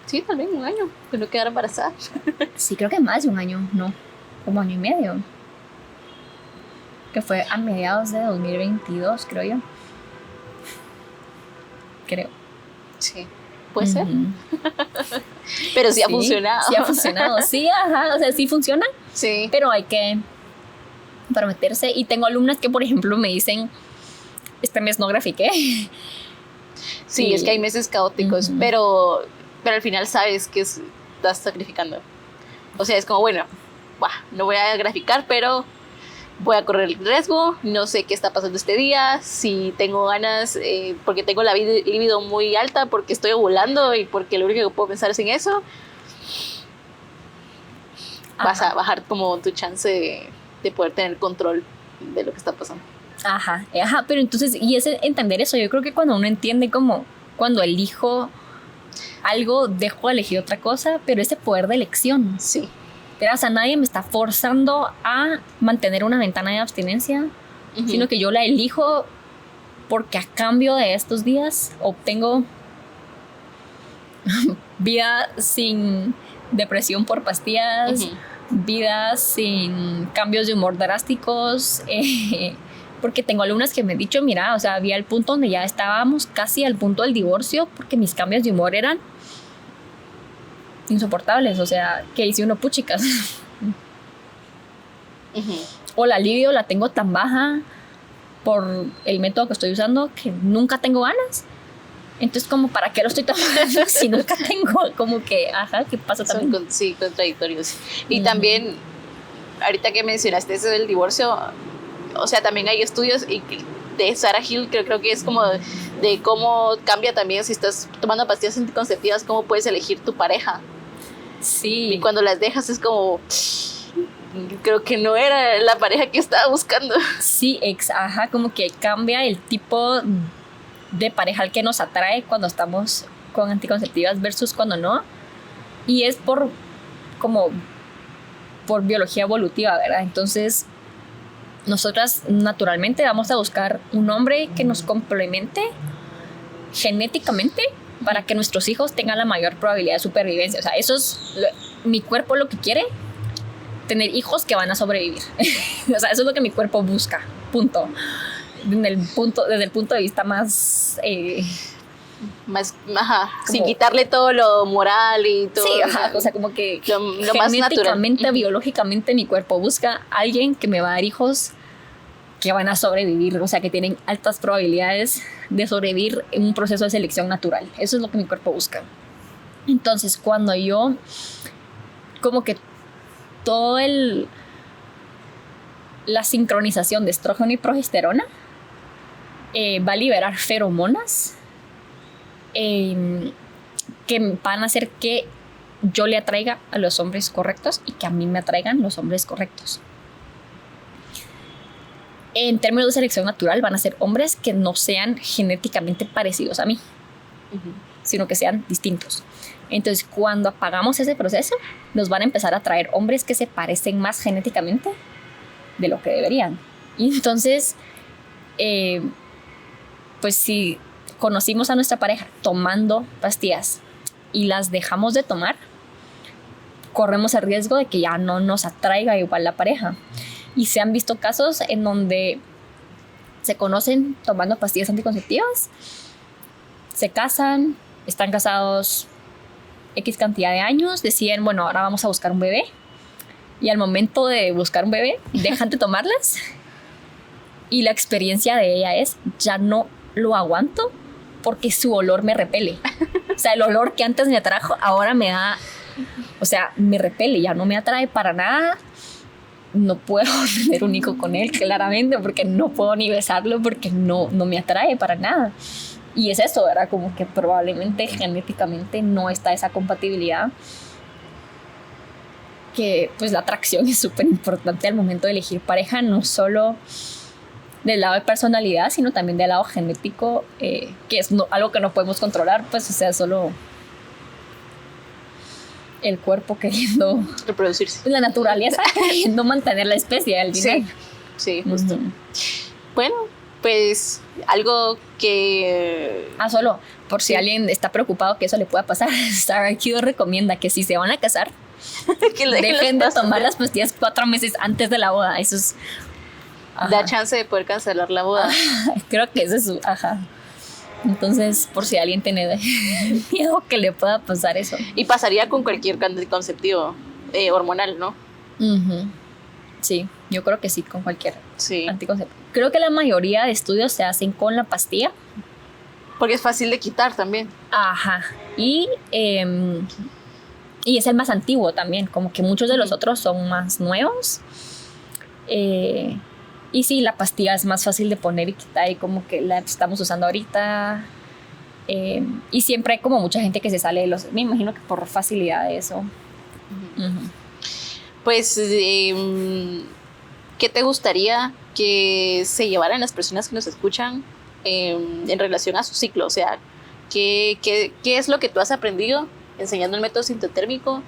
Sí, tal vez 1 año de no quedar embarazada. Sí, creo que más de 1 año, no, como 1 año y medio. Que fue a mediados de 2022, creo yo. Creo. Sí, puede ser. Pero sí ha funcionado. Sí ha funcionado, sí, ajá, o sea, sí funciona. Sí. Pero hay que prometerse. Y tengo alumnas que, por ejemplo, me dicen, este mes no grafiqué. Sí, y... es que hay meses caóticos, pero al final sabes que estás sacrificando. O sea, es como, bueno, no voy a graficar, pero voy a correr el riesgo, no sé qué está pasando este día, si tengo ganas, porque tengo la libido muy alta, porque estoy ovulando y porque lo único que puedo pensar es en eso. Ajá. Vas a bajar como tu chance de poder tener control de lo que está pasando. Ajá, pero entonces, y es entender eso, yo creo que cuando uno entiende como cuando elijo algo, dejo de elegir otra cosa, pero ese poder de elección. Sí. Pero, o sea, nadie me está forzando a mantener una ventana de abstinencia, sino que yo la elijo porque a cambio de estos días obtengo vida sin depresión por pastillas, vida sin cambios de humor drásticos, porque tengo alumnas que me han dicho, mira, o sea, había el punto donde ya estábamos casi al punto del divorcio porque mis cambios de humor eran insoportables, o sea, que hice uno, puchicas. O la libido la tengo tan baja por el método que estoy usando que nunca tengo ganas. Entonces, como, ¿para qué lo estoy tomando si nunca tengo? Como que, ajá, ¿qué pasa también? Sí, contradictorios. Y también, ahorita que mencionaste eso del divorcio, o sea, también hay estudios de Sarah Hill, que creo que es como de cómo cambia también si estás tomando pastillas anticonceptivas, cómo puedes elegir tu pareja. Sí. Y cuando las dejas es como, creo que no era la pareja que estaba buscando. Sí, ajá, como que cambia el tipo de pareja al que nos atrae cuando estamos con anticonceptivas versus cuando no. Y es por biología evolutiva, ¿verdad? Entonces, nosotras naturalmente vamos a buscar un hombre que nos complemente genéticamente para que nuestros hijos tengan la mayor probabilidad de supervivencia. O sea, eso es mi cuerpo lo que quiere, tener hijos que van a sobrevivir. O sea, eso es lo que mi cuerpo busca, punto. Desde el punto de vista más... sin quitarle todo lo moral y todo. Sí, o sea, como que lo más genéticamente, biológicamente, mi cuerpo busca a alguien que me va a dar hijos que van a sobrevivir, o sea, que tienen altas probabilidades de sobrevivir en un proceso de selección natural. Eso es lo que mi cuerpo busca. Entonces, cuando yo, como que todo la sincronización de estrógeno y progesterona va a liberar feromonas que van a hacer que yo le atraiga a los hombres correctos y que a mí me atraigan los hombres correctos. En términos de selección natural, van a ser hombres que no sean genéticamente parecidos a mí, sino que sean distintos. Entonces, cuando apagamos ese proceso, nos van a empezar a traer hombres que se parecen más genéticamente de lo que deberían. Y entonces, pues si conocimos a nuestra pareja tomando pastillas y las dejamos de tomar, corremos el riesgo de que ya no nos atraiga igual la pareja. Y se han visto casos en donde se conocen tomando pastillas anticonceptivas, se casan, están casados X cantidad de años, deciden, bueno, ahora vamos a buscar un bebé, y al momento de buscar un bebé dejan de tomarlas y la experiencia de ella es, ya no lo aguanto porque su olor me repele. O sea, el olor que antes me atrajo ahora me da, o sea, me repele, ya no me atrae para nada. No puedo tener un hijo con él, claramente, porque no puedo ni besarlo, porque no me atrae para nada. Y es eso, ¿verdad? Como que probablemente genéticamente no está esa compatibilidad. Que pues la atracción es súper importante al momento de elegir pareja, no solo del lado de personalidad, sino también del lado genético, que es algo que no podemos controlar, pues, o sea, solo el cuerpo queriendo reproducirse, la naturaleza queriendo mantener la especie al final. Sí, justo. Bueno, pues algo que... solo por si alguien está preocupado que eso le pueda pasar, Sarah Q recomienda que si se van a casar, que dejen de tomar las pastillas 4 meses antes de la boda. Eso es... da chance de poder cancelar la boda. Creo que eso es su... Entonces, por si alguien tiene miedo que le pueda pasar eso. Y pasaría con cualquier anticonceptivo hormonal, ¿no? Sí, yo creo que sí, con cualquier anticonceptivo. Creo que la mayoría de estudios se hacen con la pastilla. Porque es fácil de quitar también. Y es el más antiguo también, como que muchos de los otros son más nuevos. Y sí, la pastilla es más fácil de poner y quitar, y como que la estamos usando ahorita. Y siempre hay como mucha gente que se sale de los... Me imagino que por facilidad de eso. Pues, ¿qué te gustaría que se llevaran las personas que nos escuchan en relación a su ciclo? O sea, ¿qué es lo que tú has aprendido enseñando el método sintotérmico?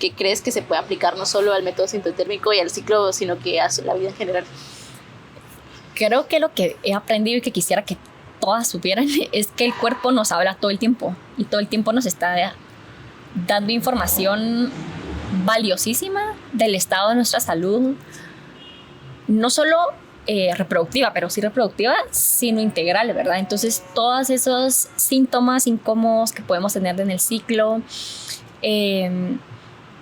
¿Qué crees que se puede aplicar no solo al método sintotérmico y al ciclo, sino que a la vida en general? Creo que lo que he aprendido y que quisiera que todas supieran es que el cuerpo nos habla todo el tiempo y todo el tiempo nos está dando información valiosísima del estado de nuestra salud, no solo reproductiva, pero sí reproductiva, sino integral, ¿verdad? Entonces, todos esos síntomas incómodos que podemos tener en el ciclo,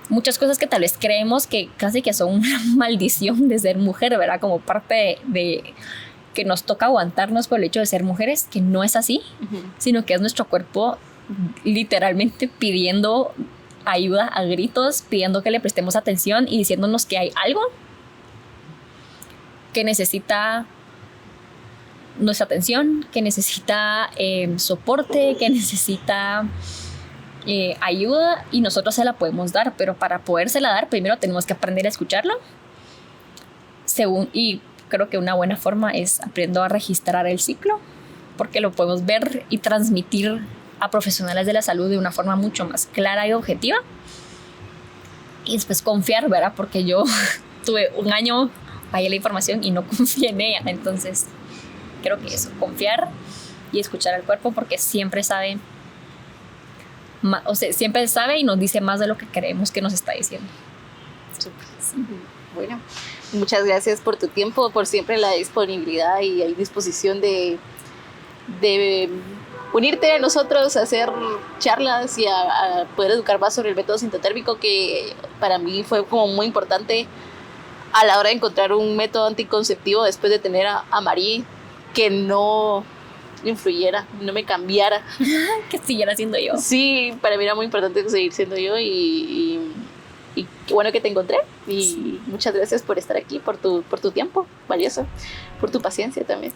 muchas cosas que tal vez creemos que casi que son una maldición de ser mujer, ¿verdad? Como parte de que nos toca aguantarnos por el hecho de ser mujeres, que no es así, sino que es nuestro cuerpo literalmente pidiendo ayuda a gritos, pidiendo que le prestemos atención y diciéndonos que hay algo que necesita nuestra atención, que necesita soporte, que necesita ayuda, y nosotros se la podemos dar, pero para podérsela dar primero tenemos que aprender a escucharlo. Y creo que una buena forma es aprendiendo a registrar el ciclo, porque lo podemos ver y transmitir a profesionales de la salud de una forma mucho más clara y objetiva. Y después confiar, ¿verdad? Porque yo tuve un año ahí la información y no confié en ella. Entonces creo que eso, confiar y escuchar al cuerpo, porque siempre sabe, siempre sabe y nos dice más de lo que creemos que nos está diciendo. Sí. Bueno, muchas gracias por tu tiempo, por siempre la disponibilidad y disposición de unirte a nosotros, a hacer charlas y a poder educar más sobre el método sintotérmico, que para mí fue como muy importante a la hora de encontrar un método anticonceptivo después de tener a Marie, que no influyera, no me cambiara. Que siguiera siendo yo. Sí, para mí era muy importante seguir siendo yo, y qué bueno que te encontré, y muchas gracias por estar aquí, por tu tiempo valioso, por tu paciencia también.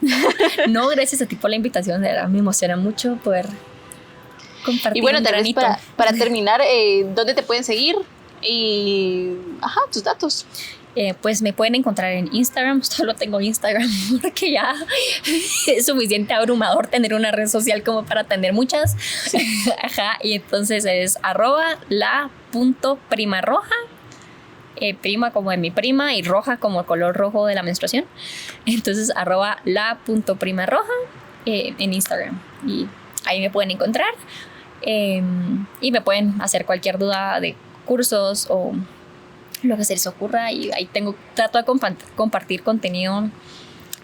No, gracias a ti por la invitación, de verdad, me emociona mucho poder compartir. Y bueno, tal vez para terminar, ¿dónde te pueden seguir? Y tus datos. Pues me pueden encontrar en Instagram. Solo tengo Instagram porque ya es suficiente abrumador tener una red social como para tener muchas. Sí. Y entonces es @la.primaroja, prima como de mi prima y roja como el color rojo de la menstruación. Entonces @la.primaroja. en Instagram. Y ahí me pueden encontrar. Y me pueden hacer cualquier duda de cursos o lo que se les ocurra. Y ahí trato de compartir contenido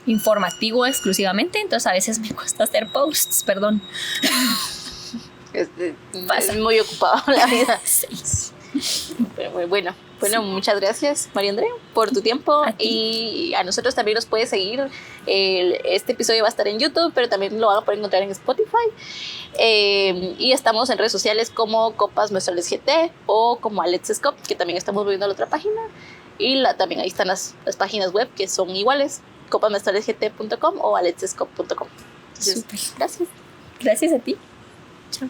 informativo exclusivamente. Entonces a veces me cuesta hacer posts, perdón. Es muy ocupado la vida. Sí. Pero bueno, muchas gracias, María Andrea, por tu tiempo. Y a nosotros también nos puedes seguir. Este episodio va a estar en YouTube, pero también lo van a poder encontrar en Spotify. Y estamos en redes sociales como Copas Menstruales GT o como Let's Cop, que también estamos moviendo a la otra página. Y también ahí están las páginas web que son iguales, copasmenstrualesgt.com o aletscop.com. Gracias. Gracias a ti. Chao.